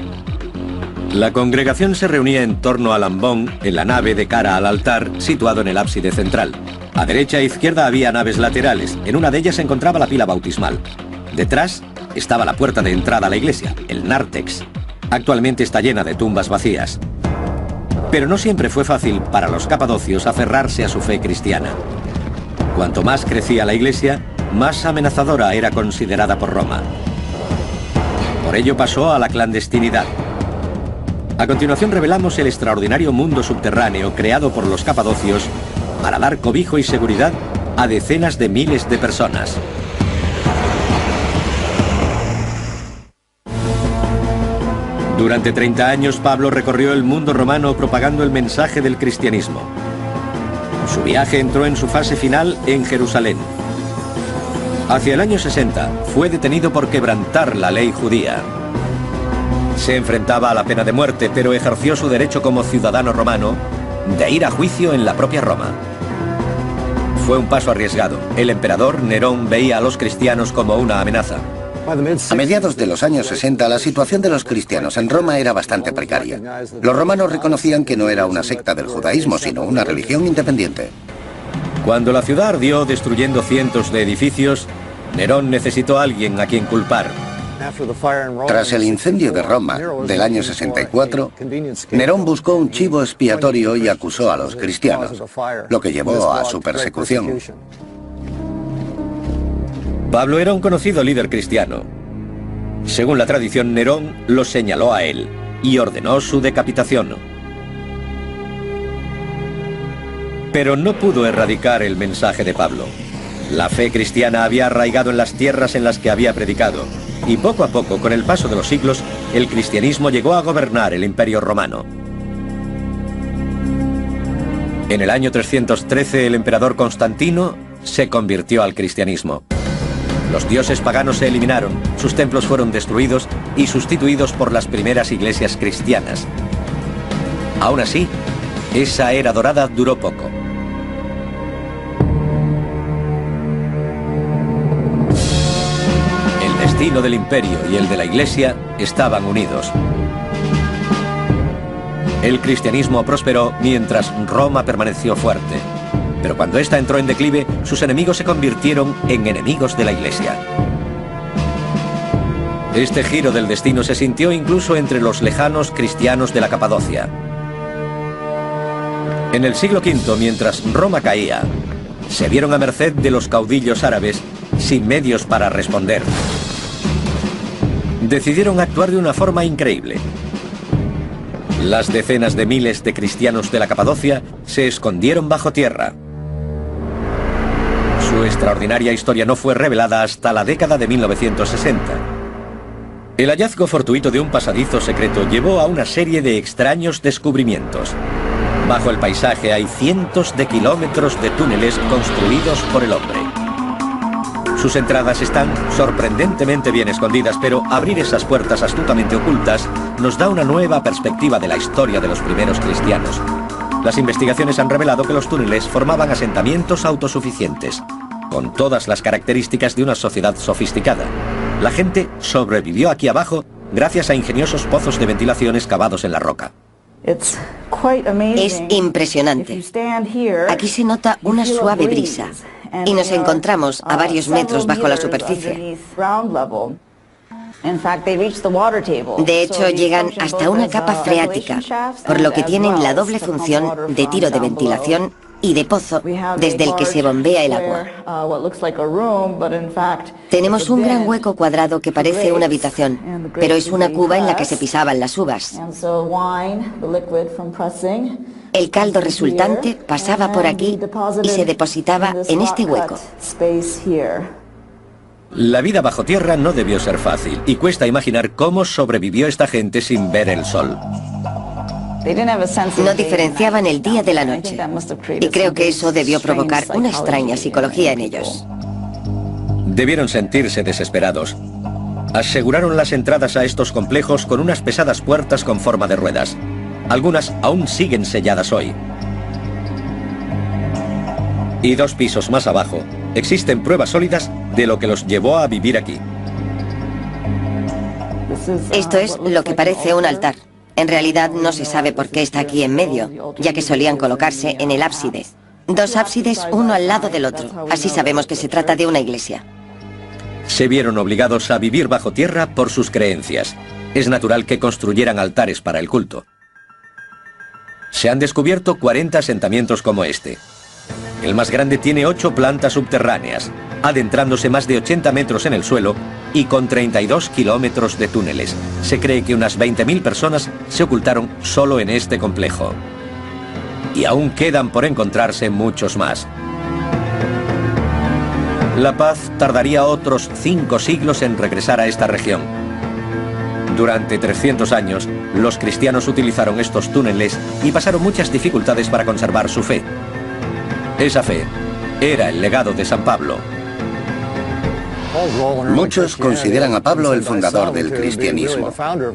La congregación se reunía en torno al ambón, en la nave de cara al altar, situado en el ábside central. A derecha e izquierda había naves laterales. En una de ellas se encontraba la pila bautismal. Detrás estaba la puerta de entrada a la iglesia, el nártex. Actualmente está llena de tumbas vacías. Pero no siempre fue fácil para los capadocios aferrarse a su fe cristiana. Cuanto más crecía la iglesia, más amenazadora era considerada por Roma. Por ello pasó a la clandestinidad. A continuación revelamos el extraordinario mundo subterráneo creado por los capadocios para dar cobijo y seguridad a decenas de miles de personas. Durante 30 años Pablo recorrió el mundo romano propagando el mensaje del cristianismo. Su viaje entró en su fase final en Jerusalén. Hacia el año 60 fue detenido por quebrantar la ley judía. Se enfrentaba a la pena de muerte, pero ejerció su derecho como ciudadano romano de ir a juicio en la propia Roma. fue un paso arriesgado. El emperador Nerón veía a los cristianos como una amenaza. A mediados de los años 60, la situación de los cristianos en Roma era bastante precaria. Los romanos reconocían que no era una secta del judaísmo, sino una religión independiente. Cuando la ciudad ardió destruyendo cientos de edificios, Nerón necesitó a alguien a quien culpar. Tras el incendio de Roma del año 64, Nerón buscó un chivo expiatorio y acusó a los cristianos, lo que llevó a su persecución. Pablo era un conocido líder cristiano. Según la tradición, Nerón lo señaló a él y ordenó su decapitación. Pero no pudo erradicar el mensaje de Pablo. La fe cristiana había arraigado en las tierras en las que había predicado, y poco a poco, con el paso de los siglos, el cristianismo llegó a gobernar el Imperio Romano. En el año 313, el emperador Constantino se convirtió al cristianismo. Los dioses paganos se eliminaron, sus templos fueron destruidos y sustituidos por las primeras iglesias cristianas. Aún así, esa era dorada duró poco. El destino del imperio y el de la iglesia estaban unidos. El cristianismo prosperó mientras Roma permaneció fuerte. Pero cuando ésta entró en declive, sus enemigos se convirtieron en enemigos de la iglesia. Este giro del destino se sintió incluso entre los lejanos cristianos de la Capadocia. En el siglo V, mientras Roma caía, se vieron a merced de los caudillos árabes sin medios para responder. Decidieron actuar de una forma increíble. Las decenas de miles de cristianos de la Capadocia se escondieron bajo tierra. Su extraordinaria historia no fue revelada hasta la década de 1960. El hallazgo fortuito de un pasadizo secreto llevó a una serie de extraños descubrimientos. Bajo el paisaje hay cientos de kilómetros de túneles construidos por el hombre. Sus entradas están sorprendentemente bien escondidas, pero abrir esas puertas astutamente ocultas nos da una nueva perspectiva de la historia de los primeros cristianos. Las investigaciones han revelado que los túneles formaban asentamientos autosuficientes, con todas las características de una sociedad sofisticada. La gente sobrevivió aquí abajo gracias a ingeniosos pozos de ventilación excavados en la roca. Es impresionante. Aquí se nota una suave brisa y nos encontramos a varios metros bajo la superficie. De hecho, llegan hasta una capa freática, por lo que tienen la doble función de tiro de ventilación y de pozo desde el que se bombea el agua. Tenemos un gran hueco cuadrado que parece una habitación, pero es una cuba en la que se pisaban las uvas. El caldo resultante pasaba por aquí y se depositaba en este hueco. La vida bajo tierra no debió ser fácil, y cuesta imaginar cómo sobrevivió esta gente sin ver el sol. No diferenciaban el día de la noche, y creo que eso debió provocar una extraña psicología en ellos. Debieron sentirse desesperados. Aseguraron las entradas a estos complejos con unas pesadas puertas con forma de ruedas. Algunas aún siguen selladas hoy. Y 2 pisos más abajo, existen pruebas sólidas de lo que los llevó a vivir aquí. Esto es lo que parece un altar. En realidad no se sabe por qué está aquí en medio, ya que solían colocarse en el ábside. 2 ábsides uno al lado del otro. Así sabemos que se trata de una iglesia. Se vieron obligados a vivir bajo tierra por sus creencias. Es natural que construyeran altares para el culto. Se han descubierto 40 asentamientos como este. El más grande tiene 8 plantas subterráneas, adentrándose más de 80 metros en el suelo y con 32 kilómetros de túneles. Se cree que unas 20.000 personas se ocultaron solo en este complejo. Y aún quedan por encontrarse muchos más. La paz tardaría otros 5 siglos en regresar a esta región. Durante 300 años, los cristianos utilizaron estos túneles y pasaron muchas dificultades para conservar su fe. Esa fe era el legado de San Pablo. Muchos consideran a Pablo el fundador del cristianismo,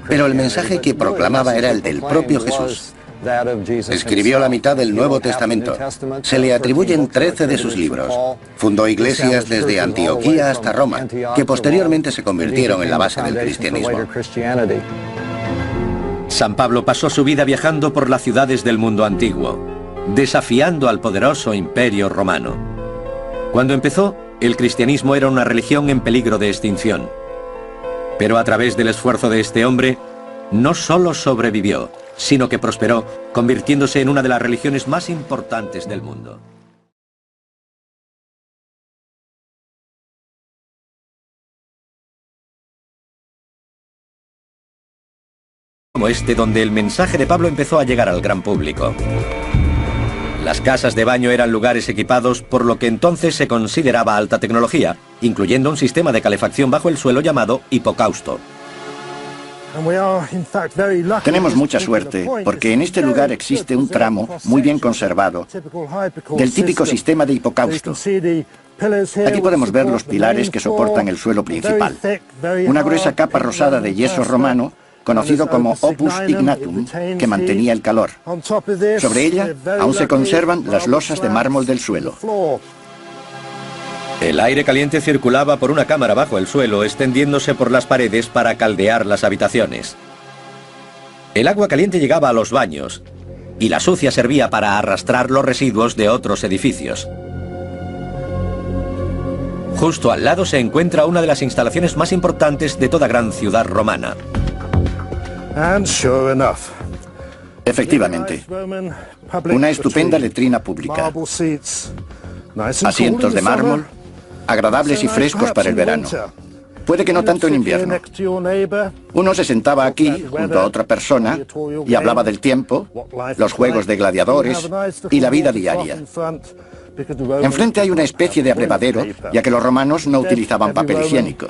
pero el mensaje que proclamaba era el del propio Jesús. Escribió la mitad del Nuevo Testamento. Se le atribuyen 13 de sus libros. Fundó iglesias desde Antioquía hasta Roma, que posteriormente se convirtieron en la base del cristianismo. San Pablo pasó su vida viajando por las ciudades del mundo antiguo, desafiando al poderoso imperio romano. Cuando empezó, el cristianismo era una religión en peligro de extinción. Pero a través del esfuerzo de este hombre, no solo sobrevivió, sino que prosperó, convirtiéndose en una de las religiones más importantes del mundo. Como este, donde el mensaje de Pablo empezó a llegar al gran público. Las casas de baño eran lugares equipados por lo que entonces se consideraba alta tecnología, incluyendo un sistema de calefacción bajo el suelo llamado hipocausto. Tenemos mucha suerte, porque en este lugar existe un tramo muy bien conservado del típico sistema de hipocausto. Aquí podemos ver los pilares que soportan el suelo principal. Una gruesa capa rosada de yeso romano, conocido como opus ignatum, que mantenía el calor. Sobre ella aún se conservan las losas de mármol del suelo. El aire caliente circulaba por una cámara bajo el suelo, extendiéndose por las paredes para caldear las habitaciones. El agua caliente llegaba a los baños, y la sucia servía para arrastrar los residuos de otros edificios. Justo al lado se encuentra una de las instalaciones más importantes de toda gran ciudad romana. Efectivamente, una estupenda letrina pública. Asientos de mármol, agradables y frescos para el verano. Puede que no tanto en invierno. Uno se sentaba aquí, junto a otra persona, y hablaba del tiempo, los juegos de gladiadores y la vida diaria. Enfrente hay una especie de abrevadero, ya que los romanos no utilizaban papel higiénico.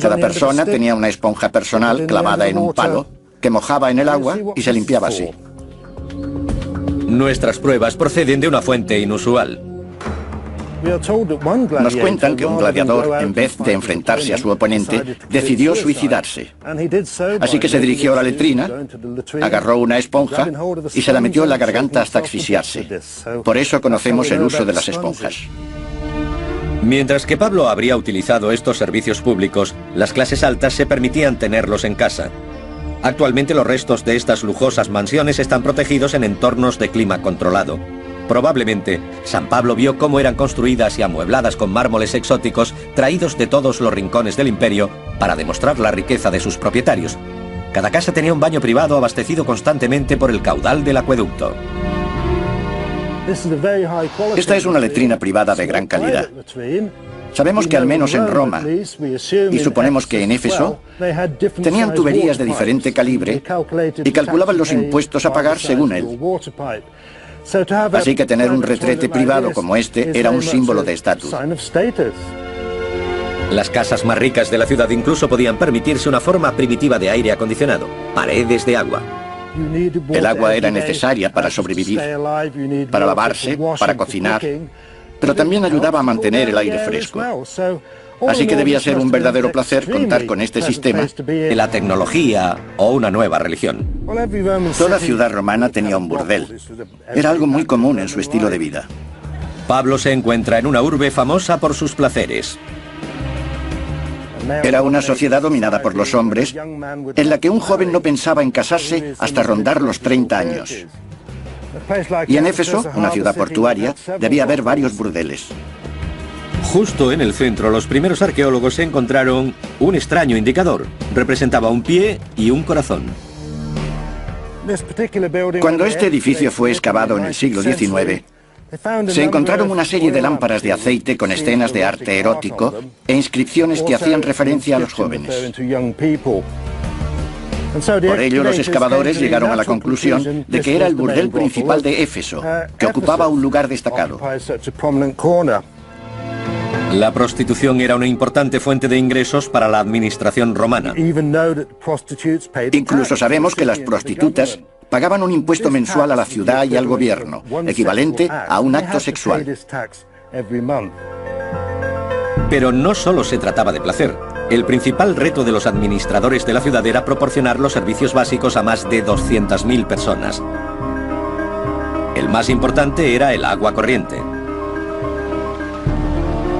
Cada persona tenía una esponja personal clavada en un palo, que mojaba en el agua y se limpiaba así. Nuestras pruebas proceden de una fuente inusual. Nos cuentan que un gladiador, en vez de enfrentarse a su oponente, decidió suicidarse. Así que se dirigió a la letrina, agarró una esponja y se la metió en la garganta hasta asfixiarse. Por eso conocemos el uso de las esponjas. Mientras que Pablo habría utilizado estos servicios públicos, las clases altas se permitían tenerlos en casa. Actualmente los restos de estas lujosas mansiones están protegidos en entornos de clima controlado. Probablemente, San Pablo vio cómo eran construidas y amuebladas con mármoles exóticos traídos de todos los rincones del imperio para demostrar la riqueza de sus propietarios. Cada casa tenía un baño privado abastecido constantemente por el caudal del acueducto. Esta es una letrina privada de gran calidad. Sabemos que al menos en Roma, y suponemos que en Éfeso, tenían tuberías de diferente calibre y calculaban los impuestos a pagar según él. Así que tener un retrete privado como este era un símbolo de estatus. Las casas más ricas de la ciudad incluso podían permitirse una forma primitiva de aire acondicionado, paredes de agua. El agua era necesaria para sobrevivir, para lavarse, para cocinar, pero también ayudaba a mantener el aire fresco. Así que debía ser un verdadero placer contar con este sistema. La tecnología o una nueva religión. Toda ciudad romana tenía un burdel. Era algo muy común en su estilo de vida. Pablo se encuentra en una urbe famosa por sus placeres. Era una sociedad dominada por los hombres, en la que un joven no pensaba en casarse hasta rondar los 30 años. Y en Éfeso, una ciudad portuaria, debía haber varios burdeles. Justo en el centro, los primeros arqueólogos encontraron un extraño indicador. Representaba un pie y un corazón. Cuando este edificio fue excavado en el siglo XIX, se encontraron una serie de lámparas de aceite con escenas de arte erótico e inscripciones que hacían referencia a los jóvenes. Por ello, los excavadores llegaron a la conclusión de que era el burdel principal de Éfeso, que ocupaba un lugar destacado. La prostitución era una importante fuente de ingresos para la administración romana. Incluso sabemos que las prostitutas pagaban un impuesto mensual a la ciudad y al gobierno, equivalente a un acto sexual. Pero no solo se trataba de placer. el principal reto de los administradores de la ciudad era proporcionar los servicios básicos a más de 200.000 personas. El más importante era el agua corriente.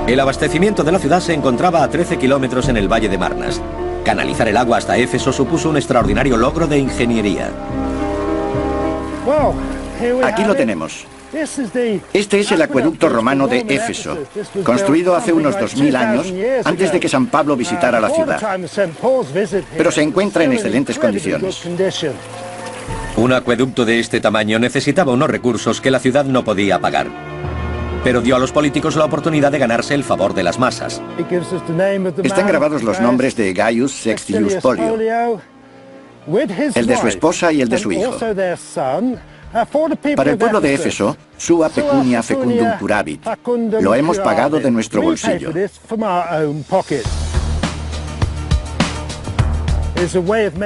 El abastecimiento de la ciudad se encontraba a 13 kilómetros en el valle de Marnas. Canalizar el agua hasta Éfeso supuso un extraordinario logro de ingeniería. Aquí lo tenemos. Este es el acueducto romano de Éfeso, construido hace unos 2000 años, antes de que San Pablo visitara la ciudad. Pero se encuentra en excelentes condiciones. Un acueducto de este tamaño necesitaba unos recursos que la ciudad no podía pagar, pero dio a los políticos la oportunidad de ganarse el favor de las masas. Están grabados los nombres de Gaius Sextius Polio, el de su esposa y el de su hijo. Para el pueblo de Éfeso, sua pecunia fecundum curavit. Lo hemos pagado de nuestro bolsillo.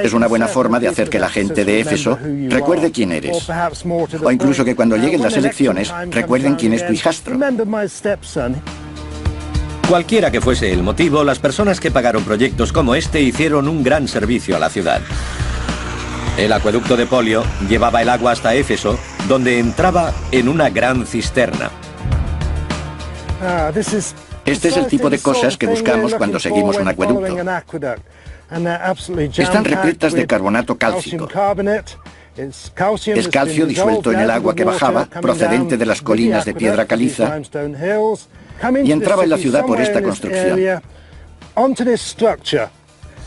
Es una buena forma de hacer que la gente de Éfeso recuerde quién eres. O incluso que cuando lleguen las elecciones, recuerden quién es tu hijastro. Cualquiera que fuese el motivo, las personas que pagaron proyectos como este hicieron un gran servicio a la ciudad. El acueducto de Polio llevaba el agua hasta Éfeso, donde entraba en una gran cisterna. Este es el tipo de cosas que buscamos cuando seguimos un acueducto. Están repletas de carbonato cálcico. Es calcio disuelto en el agua que bajaba, procedente de las colinas de piedra caliza, y entraba en la ciudad por esta construcción.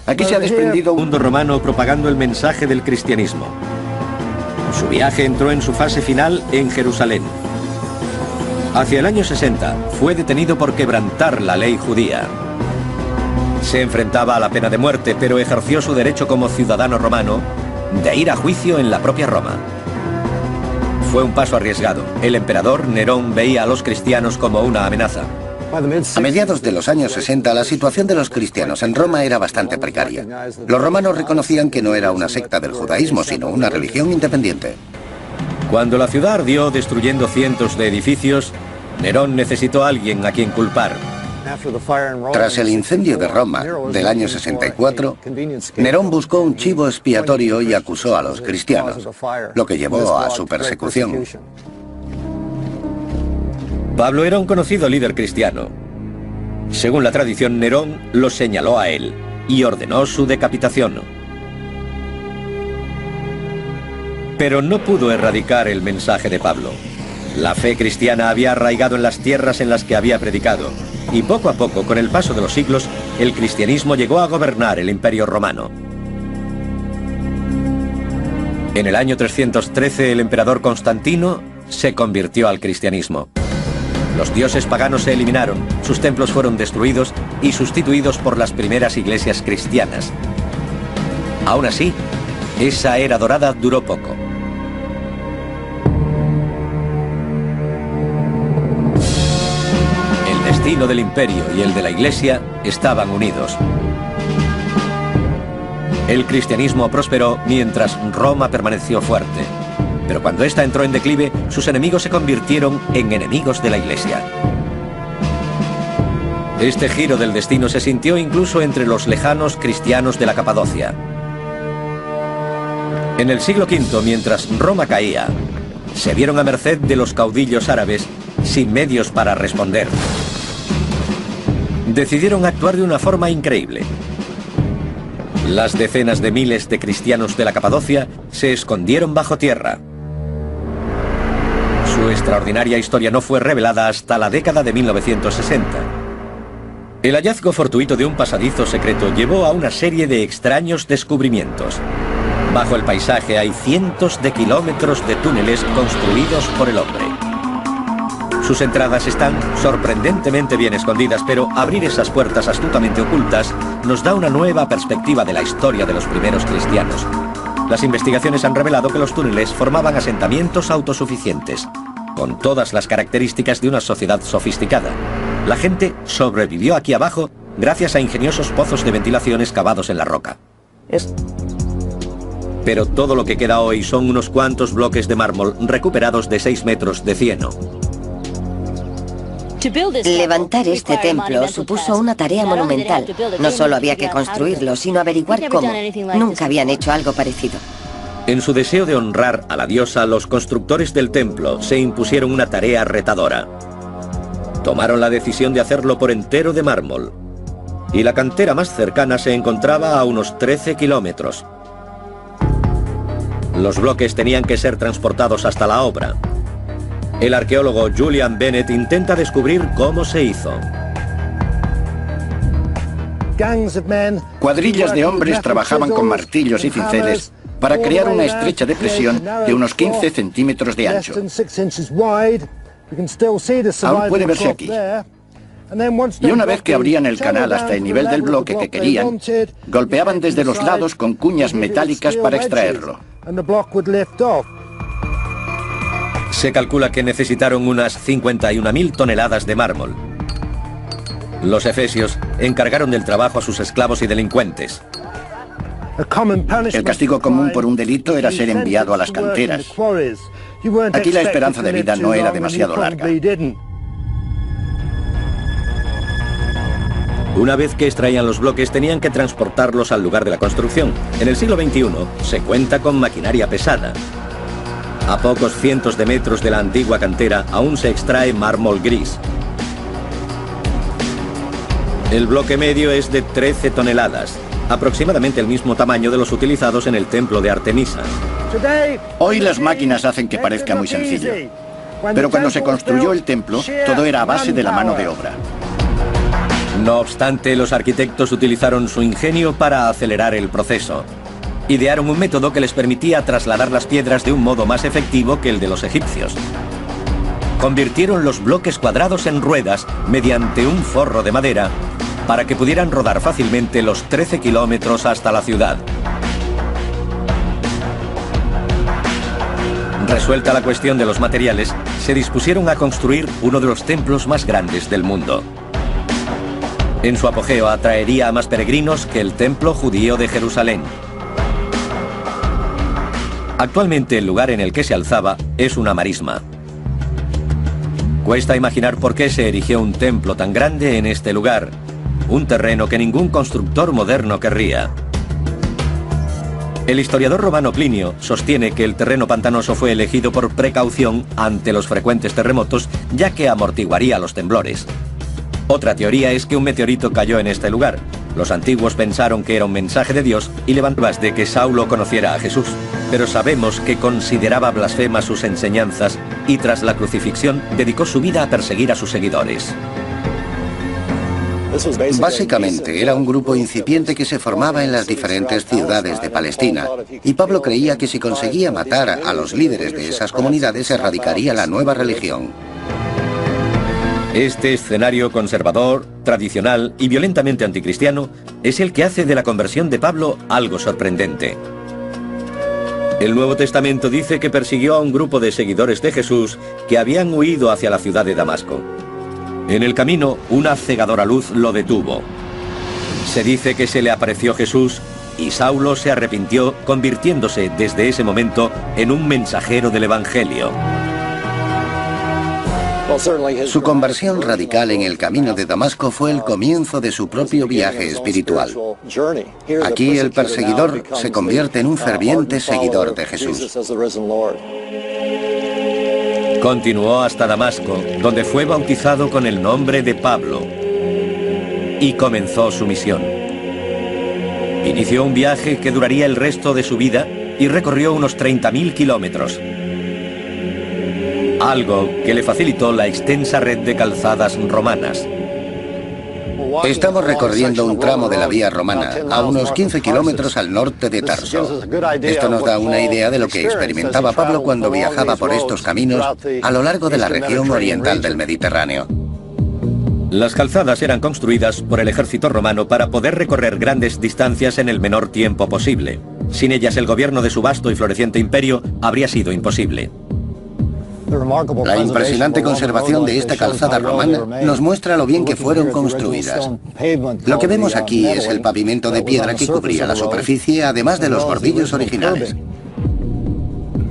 Aquí se ha desprendido un mundo romano propagando el mensaje del cristianismo. Su viaje entró en su fase final en Jerusalén. Hacia el año 60 fue detenido por quebrantar la ley judía. Se enfrentaba a la pena de muerte, pero ejerció su derecho como ciudadano romano de ir a juicio en la propia Roma. Fue un paso arriesgado. El emperador Nerón veía a los cristianos como una amenaza. A mediados de los años 60, la situación de los cristianos en Roma era bastante precaria. Los romanos reconocían que no era una secta del judaísmo, sino una religión independiente. Cuando la ciudad ardió destruyendo cientos de edificios, Nerón necesitó a alguien a quien culpar. Tras el incendio de Roma del año 64, Nerón buscó un chivo expiatorio y acusó a los cristianos, lo que llevó a su persecución. Pablo era un conocido líder cristiano. Según la tradición, Nerón lo señaló a él y ordenó su decapitación. Pero no pudo erradicar el mensaje de Pablo. La fe cristiana había arraigado en las tierras en las que había predicado, y poco a poco, con el paso de los siglos, el cristianismo llegó a gobernar el Imperio Romano. En el año 313, el emperador Constantino se convirtió al cristianismo. Los dioses paganos se eliminaron, sus templos fueron destruidos y sustituidos por las primeras iglesias cristianas. Aún así, esa era dorada duró poco. El destino del imperio y el de la iglesia estaban unidos. El cristianismo prosperó mientras Roma permaneció fuerte. Pero cuando ésta entró en declive, sus enemigos se convirtieron en enemigos de la Iglesia. Este giro del destino se sintió incluso entre los lejanos cristianos de la Capadocia. En el siglo V, mientras Roma caía, se vieron a merced de los caudillos árabes sin medios para responder. Decidieron actuar de una forma increíble. Las decenas de miles de cristianos de la Capadocia se escondieron bajo tierra. Su extraordinaria historia no fue revelada hasta la década de 1960. El hallazgo fortuito de un pasadizo secreto llevó a una serie de extraños descubrimientos. Bajo el paisaje hay cientos de kilómetros de túneles construidos por el hombre. Sus entradas están sorprendentemente bien escondidas, pero abrir esas puertas astutamente ocultas nos da una nueva perspectiva de la historia de los primeros cristianos. Las investigaciones han revelado que los túneles formaban asentamientos autosuficientes, con todas las características de una sociedad sofisticada. La gente sobrevivió aquí abajo gracias a ingeniosos pozos de ventilación excavados en la roca. Pero todo lo que queda hoy son unos cuantos bloques de mármol recuperados de 6 metros de cieno. Levantar este templo supuso una tarea monumental. No solo había que construirlo, sino averiguar cómo. Nunca habían hecho algo parecido. En su deseo de honrar a la diosa, los constructores del templo se impusieron una tarea retadora. Tomaron la decisión de hacerlo por entero de mármol. Y la cantera más cercana se encontraba a unos 13 kilómetros. Los bloques tenían que ser transportados hasta la obra. El arqueólogo Julian Bennett intenta descubrir cómo se hizo. Cuadrillas de hombres trabajaban con martillos y cinceles para crear una estrecha depresión de unos 15 centímetros de ancho. Aún puede verse aquí. Y una vez que abrían el canal hasta el nivel del bloque que querían, golpeaban desde los lados con cuñas metálicas para extraerlo. Se calcula que necesitaron unas 51.000 toneladas de mármol. Los efesios encargaron del trabajo a sus esclavos y delincuentes. El castigo común por un delito era ser enviado a las canteras. Aquí la esperanza de vida no era demasiado larga. Una vez que extraían los bloques, tenían que transportarlos al lugar de la construcción. En el siglo XXI se cuenta con maquinaria pesada. A pocos cientos de metros de la antigua cantera aún se extrae mármol gris. El bloque medio es de 13 toneladas, aproximadamente el mismo tamaño de los utilizados en el templo de Artemisa. Hoy las máquinas hacen que parezca muy sencillo, pero cuando se construyó el templo, todo era a base de la mano de obra. No obstante, los arquitectos utilizaron su ingenio para acelerar el proceso. Idearon un método que les permitía trasladar las piedras de un modo más efectivo que el de los egipcios. Convirtieron los bloques cuadrados en ruedas mediante un forro de madera para que pudieran rodar fácilmente los 13 kilómetros hasta la ciudad. Resuelta la cuestión de los materiales, se dispusieron a construir uno de los templos más grandes del mundo. En su apogeo atraería a más peregrinos que el templo judío de Jerusalén. Actualmente el lugar en el que se alzaba es una marisma. Cuesta imaginar por qué se erigió un templo tan grande en este lugar, un terreno que ningún constructor moderno querría. El historiador romano Plinio sostiene que el terreno pantanoso fue elegido por precaución ante los frecuentes terremotos, ya que amortiguaría los temblores. Otra teoría es que un meteorito cayó en este lugar. Los antiguos pensaron que era un mensaje de Dios y levantaban de que Saulo conociera a Jesús. Pero sabemos que consideraba blasfemas sus enseñanzas y tras la crucifixión dedicó su vida a perseguir a sus seguidores. Básicamente era un grupo incipiente que se formaba en las diferentes ciudades de Palestina, y Pablo creía que si conseguía matar a los líderes de esas comunidades erradicaría la nueva religión. Este escenario conservador, tradicional y violentamente anticristiano es el que hace de la conversión de Pablo algo sorprendente. El Nuevo Testamento dice que persiguió a un grupo de seguidores de Jesús que habían huido hacia la ciudad de Damasco. En el camino, una cegadora luz lo detuvo. Se dice que se le apareció Jesús y Saulo se arrepintió, convirtiéndose desde ese momento en un mensajero del Evangelio. Su conversión radical en el camino de Damasco fue el comienzo de su propio viaje espiritual. Aquí el perseguidor se convierte en un ferviente seguidor de Jesús. Continuó hasta Damasco, donde fue bautizado con el nombre de Pablo y comenzó su misión. Inició un viaje que duraría el resto de su vida y recorrió unos 30.000 kilómetros. Algo que le facilitó la extensa red de calzadas romanas. Estamos recorriendo un tramo de la vía romana, a unos 15 kilómetros al norte de Tarso. Esto nos da una idea de lo que experimentaba Pablo cuando viajaba por estos caminos a lo largo de la región oriental del Mediterráneo. Las calzadas eran construidas por el ejército romano para poder recorrer grandes distancias en el menor tiempo posible. Sin ellas, el gobierno de su vasto y floreciente imperio habría sido imposible. La impresionante conservación de esta calzada romana nos muestra lo bien que fueron construidas. Lo que vemos aquí es el pavimento de piedra que cubría la superficie, además de los bordillos originales.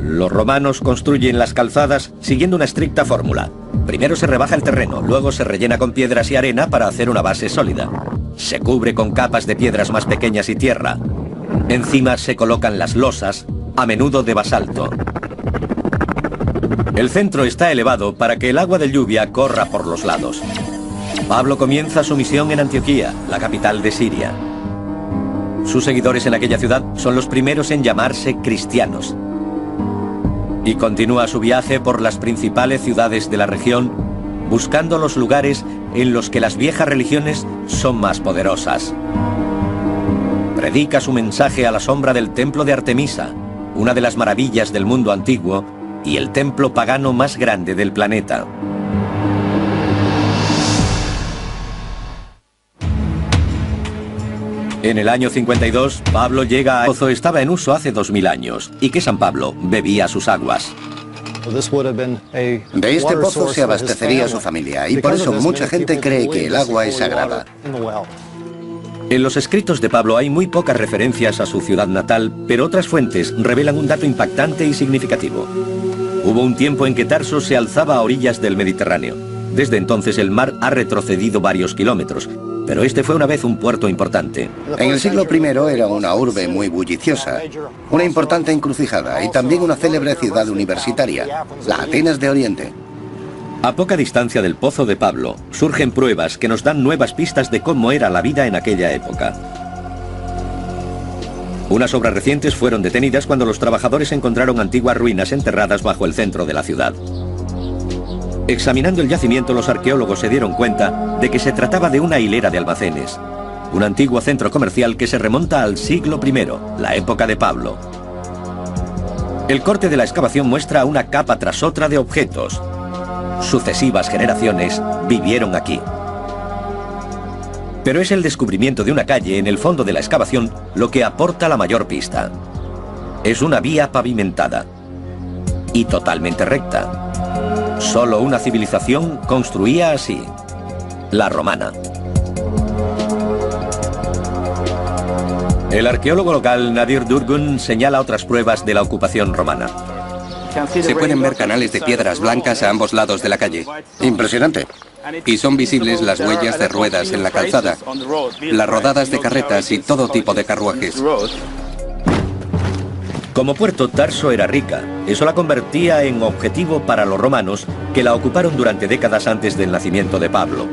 Los romanos construyen las calzadas siguiendo una estricta fórmula. Primero se rebaja el terreno, luego se rellena con piedras y arena para hacer una base sólida. Se cubre con capas de piedras más pequeñas y tierra. Encima se colocan las losas, a menudo de basalto. El centro está elevado para que el agua de lluvia corra por los lados. Pablo comienza su misión en Antioquía, la capital de Siria. Sus seguidores en aquella ciudad son los primeros en llamarse cristianos. Y continúa su viaje por las principales ciudades de la región, buscando los lugares en los que las viejas religiones son más poderosas. Predica su mensaje a la sombra del templo de Artemisa, una de las maravillas del mundo antiguo y el templo pagano más grande del planeta. En el año 52, Pablo llega a pozo estaba en uso hace 2000 años y que San Pablo bebía sus aguas. De este pozo se abastecería su familia y por eso mucha gente cree que el agua es sagrada. En los escritos de Pablo hay muy pocas referencias a su ciudad natal, pero otras fuentes revelan un dato impactante y significativo. Hubo un tiempo en que Tarso se alzaba a orillas del Mediterráneo. Desde entonces el mar ha retrocedido varios kilómetros, pero este fue una vez un puerto importante. En el siglo I era una urbe muy bulliciosa, una importante encrucijada y también una célebre ciudad universitaria, la Atenas de Oriente. A poca distancia del pozo de Pablo, surgen pruebas que nos dan nuevas pistas de cómo era la vida en aquella época. Unas obras recientes fueron detenidas cuando los trabajadores encontraron antiguas ruinas enterradas bajo el centro de la ciudad. Examinando el yacimiento, los arqueólogos se dieron cuenta de que se trataba de una hilera de almacenes, un antiguo centro comercial que se remonta al siglo I, la época de Pablo. El corte de la excavación muestra una capa tras otra de objetos. Sucesivas generaciones vivieron aquí. Pero es el descubrimiento de una calle en el fondo de la excavación lo que aporta la mayor pista. Es una vía pavimentada y totalmente recta. Solo una civilización construía así, la romana. El arqueólogo local Nadir Durgun señala otras pruebas de la ocupación romana. Se pueden ver canales de piedras blancas a ambos lados de la calle. Impresionante. Y son visibles las huellas de ruedas en la calzada, las rodadas de carretas y todo tipo de carruajes. Como puerto, Tarso era rica. Eso la convertía en objetivo para los romanos, que la ocuparon durante décadas antes del nacimiento de Pablo.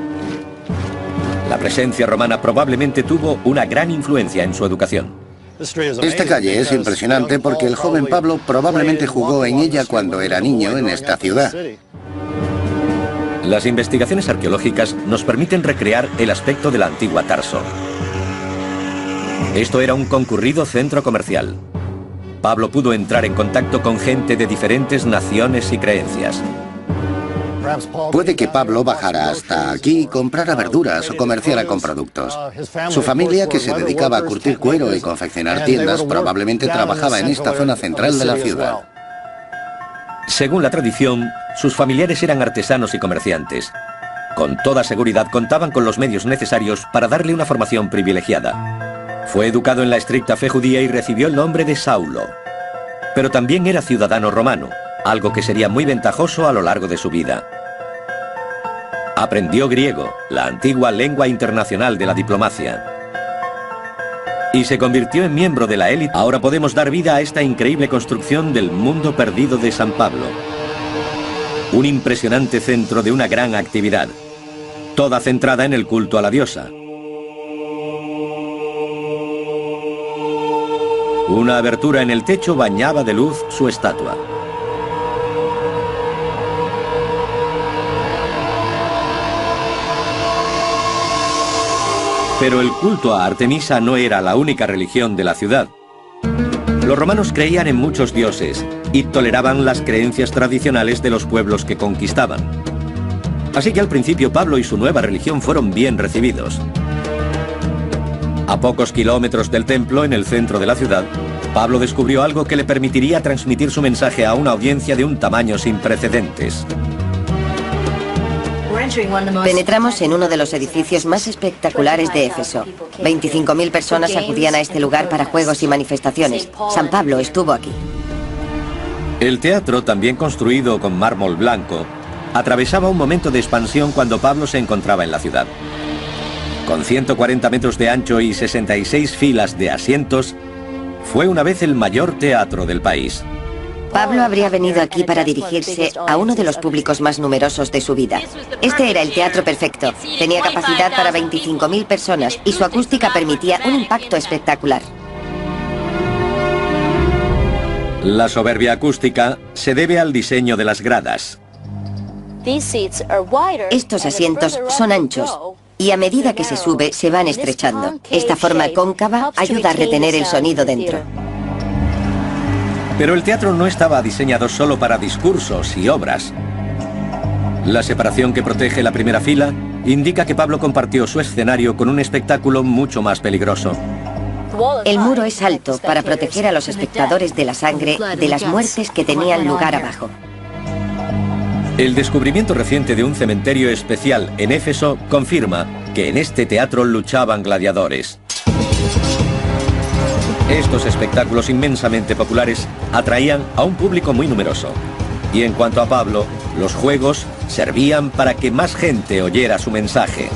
La presencia romana probablemente tuvo una gran influencia en su educación. Esta calle es impresionante porque el joven Pablo probablemente jugó en ella cuando era niño en esta ciudad. Las investigaciones arqueológicas nos permiten recrear el aspecto de la antigua Tarso. Esto era un concurrido centro comercial. Pablo pudo entrar en contacto con gente de diferentes naciones y creencias. Puede que Pablo bajara hasta aquí y comprara verduras o comerciara con productos. Su familia, que se dedicaba a curtir cuero y confeccionar tiendas, probablemente trabajaba en esta zona central de la ciudad. Según la tradición, sus familiares eran artesanos y comerciantes. Con toda seguridad contaban con los medios necesarios para darle una formación privilegiada. Fue educado en la estricta fe judía y recibió el nombre de Saulo. Pero también era ciudadano romano, algo que sería muy ventajoso a lo largo de su vida. Aprendió griego, la antigua lengua internacional de la diplomacia. Y se convirtió en miembro de la élite. Ahora podemos dar vida a esta increíble construcción del mundo perdido de San Pablo. Un impresionante centro de una gran actividad, toda centrada en el culto a la diosa. Una abertura en el techo bañaba de luz su estatua. Pero el culto a Artemisa no era la única religión de la ciudad. Los romanos creían en muchos dioses y toleraban las creencias tradicionales de los pueblos que conquistaban. Así que al principio Pablo y su nueva religión fueron bien recibidos. A pocos kilómetros del templo, en el centro de la ciudad, Pablo descubrió algo que le permitiría transmitir su mensaje a una audiencia de un tamaño sin precedentes. Penetramos en uno de los edificios más espectaculares de Éfeso. 25.000 personas acudían a este lugar para juegos y manifestaciones. San Pablo estuvo aquí. El teatro, también construido con mármol blanco, atravesaba un momento de expansión cuando Pablo se encontraba en la ciudad. Con 140 metros de ancho y 66 filas de asientos, fue una vez el mayor teatro del país. Pablo habría venido aquí para dirigirse a uno de los públicos más numerosos de su vida. Este era el teatro perfecto. Tenía capacidad para 25.000 personas y su acústica permitía un impacto espectacular. La soberbia acústica se debe al diseño de las gradas. Estos asientos son anchos y a medida que se sube se van estrechando. Esta forma cóncava ayuda a retener el sonido dentro. Pero el teatro no estaba diseñado solo para discursos y obras. La separación que protege la primera fila indica que Pablo compartió su escenario con un espectáculo mucho más peligroso. El muro es alto para proteger a los espectadores de la sangre de las muertes que tenían lugar abajo. El descubrimiento reciente de un cementerio especial en Éfeso confirma que en este teatro luchaban gladiadores. Estos espectáculos inmensamente populares atraían a un público muy numeroso. Y en cuanto a Pablo, los juegos servían para que más gente oyera su mensaje.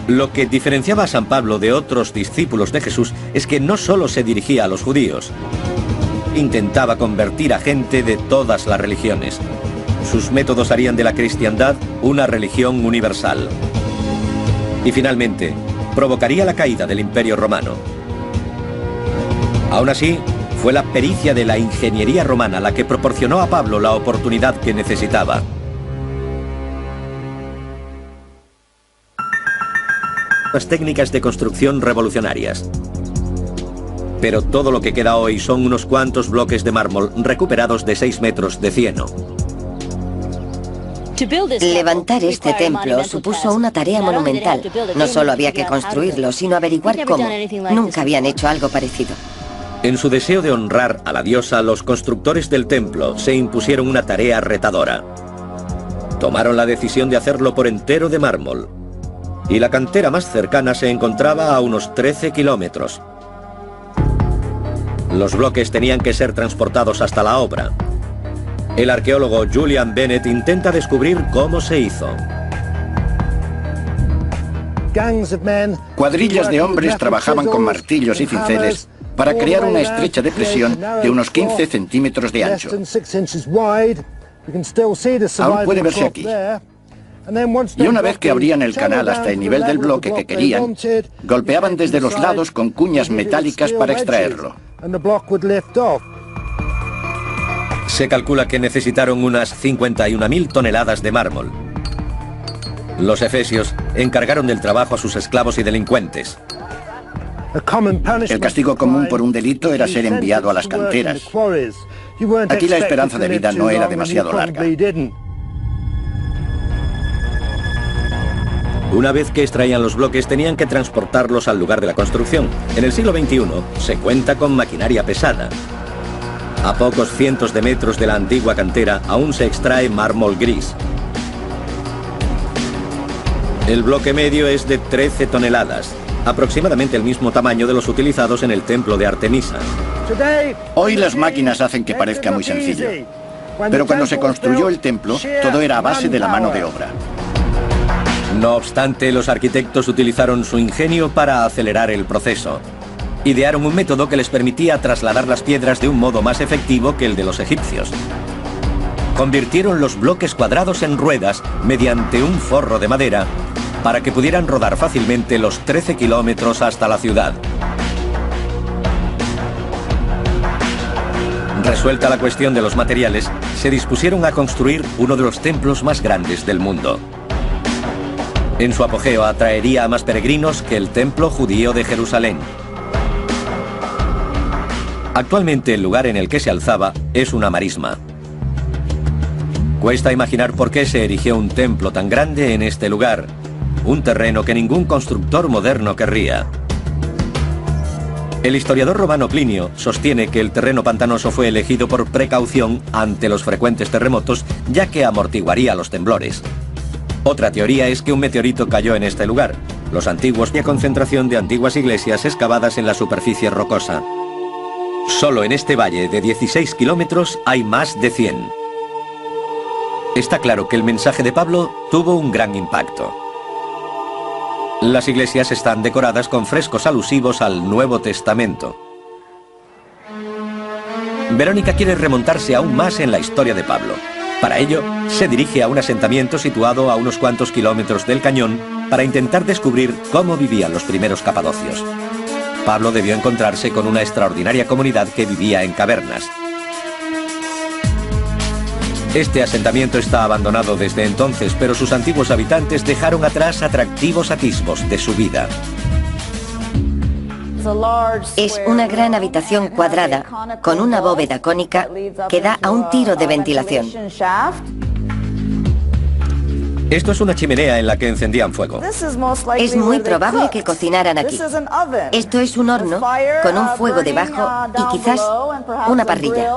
Lo que diferenciaba a San Pablo de otros discípulos de Jesús es que no solo se dirigía a los judíos. Intentaba convertir a gente de todas las religiones. Sus métodos harían de la cristiandad una religión universal. Y finalmente, provocaría la caída del Imperio Romano. Aún así, fue la pericia de la ingeniería romana la que proporcionó a Pablo la oportunidad que necesitaba. Las técnicas de construcción revolucionarias. Pero todo lo que queda hoy son unos cuantos bloques de mármol recuperados de 6 metros de cieno. Levantar este templo supuso una tarea monumental. No solo había que construirlo, sino averiguar cómo. Nunca habían hecho algo parecido. En su deseo de honrar a la diosa, los constructores del templo se impusieron una tarea retadora. Tomaron la decisión de hacerlo por entero de mármol. Y la cantera más cercana se encontraba a unos 13 kilómetros. Los bloques tenían que ser transportados hasta la obra. El arqueólogo Julian Bennett intenta descubrir cómo se hizo. Cuadrillas de hombres trabajaban con martillos y cinceles para crear una estrecha depresión de unos 15 centímetros de ancho. Aún puede verse aquí. Y una vez que abrían el canal hasta el nivel del bloque que querían, golpeaban desde los lados con cuñas metálicas para extraerlo. Se calcula que necesitaron unas 51.000 toneladas de mármol. Los efesios encargaron del trabajo a sus esclavos y delincuentes. El castigo común por un delito era ser enviado a las canteras. Aquí la esperanza de vida no era demasiado larga. Una vez que extraían los bloques, tenían que transportarlos al lugar de la construcción. En el siglo XXI se cuenta con maquinaria pesada. A pocos cientos de metros de la antigua cantera aún se extrae mármol gris. El bloque medio es de 13 toneladas, aproximadamente el mismo tamaño de los utilizados en el templo de Artemisa. Hoy las máquinas hacen que parezca muy sencillo. Pero cuando se construyó el templo, todo era a base de la mano de obra. No obstante, los arquitectos utilizaron su ingenio para acelerar el proceso. Idearon un método que les permitía trasladar las piedras de un modo más efectivo que el de los egipcios. Convirtieron los bloques cuadrados en ruedas mediante un forro de madera para que pudieran rodar fácilmente los 13 kilómetros hasta la ciudad. Resuelta la cuestión de los materiales, se dispusieron a construir uno de los templos más grandes del mundo. En su apogeo atraería a más peregrinos que el templo judío de Jerusalén. Actualmente el lugar en el que se alzaba es una marisma. Cuesta imaginar por qué se erigió un templo tan grande en este lugar, un terreno que ningún constructor moderno querría. El historiador romano Plinio sostiene que el terreno pantanoso fue elegido por precaución ante los frecuentes terremotos, ya que amortiguaría los temblores. Otra teoría es que un meteorito cayó en este lugar, los antiguos y a concentración de antiguas iglesias excavadas en la superficie rocosa. Solo en este valle de 16 kilómetros hay más de 100. Está claro que el mensaje de Pablo tuvo un gran impacto. Las iglesias están decoradas con frescos alusivos al Nuevo Testamento. Verónica quiere remontarse aún más en la historia de Pablo. Para ello, se dirige a un asentamiento situado a unos cuantos kilómetros del cañón para intentar descubrir cómo vivían los primeros capadocios. Pablo debió encontrarse con una extraordinaria comunidad que vivía en cavernas. Este asentamiento está abandonado desde entonces, pero sus antiguos habitantes dejaron atrás atractivos atisbos de su vida. Es una gran habitación cuadrada con una bóveda cónica que da a un tiro de ventilación. Esto es una chimenea en la que encendían fuego. Es muy probable que cocinaran aquí. Esto es un horno con un fuego debajo y quizás una parrilla.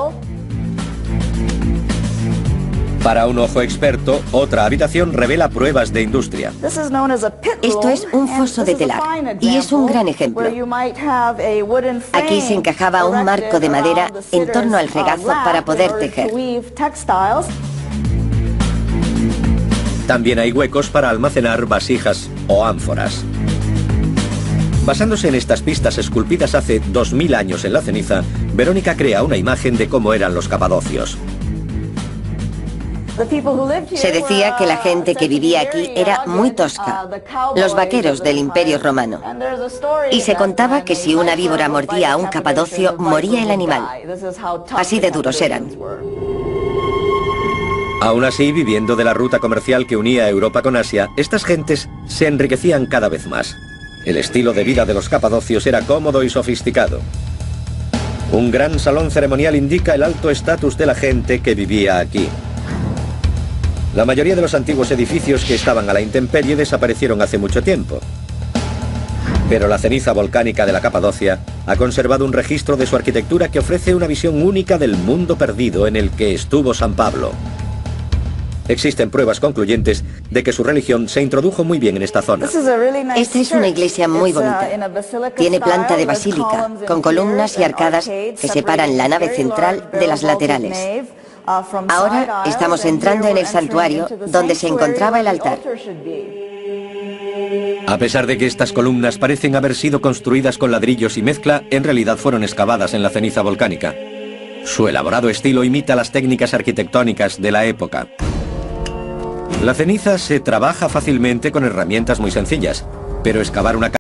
Para un ojo experto, otra habitación revela pruebas de industria. Esto es un foso de telar y es un gran ejemplo. Aquí se encajaba un marco de madera en torno al regazo para poder tejer. También hay huecos para almacenar vasijas o ánforas. Basándose en estas pistas esculpidas hace 2000 años en la ceniza, Verónica crea una imagen de cómo eran los capadocios. Se decía que la gente que vivía aquí era muy tosca, los vaqueros del Imperio Romano. Y se contaba que si una víbora mordía a un capadocio, moría el animal. Así de duros eran. Aún así, viviendo de la ruta comercial que unía a Europa con Asia, estas gentes se enriquecían cada vez más. El estilo de vida de los capadocios era cómodo y sofisticado. Un gran salón ceremonial indica el alto estatus de la gente que vivía aquí. La mayoría de los antiguos edificios que estaban a la intemperie desaparecieron hace mucho tiempo. Pero la ceniza volcánica de la Capadocia ha conservado un registro de su arquitectura que ofrece una visión única del mundo perdido en el que estuvo San Pablo. Existen pruebas concluyentes de que su religión se introdujo muy bien en esta zona. Esta es una iglesia muy bonita. Tiene planta de basílica, con columnas y arcadas que separan la nave central de las laterales. Ahora estamos entrando en el santuario donde se encontraba el altar. A pesar de que estas columnas parecen haber sido construidas con ladrillos y mezcla, en realidad fueron excavadas en la ceniza volcánica. Su elaborado estilo imita las técnicas arquitectónicas de la época. La ceniza se trabaja fácilmente con herramientas muy sencillas, pero excavar una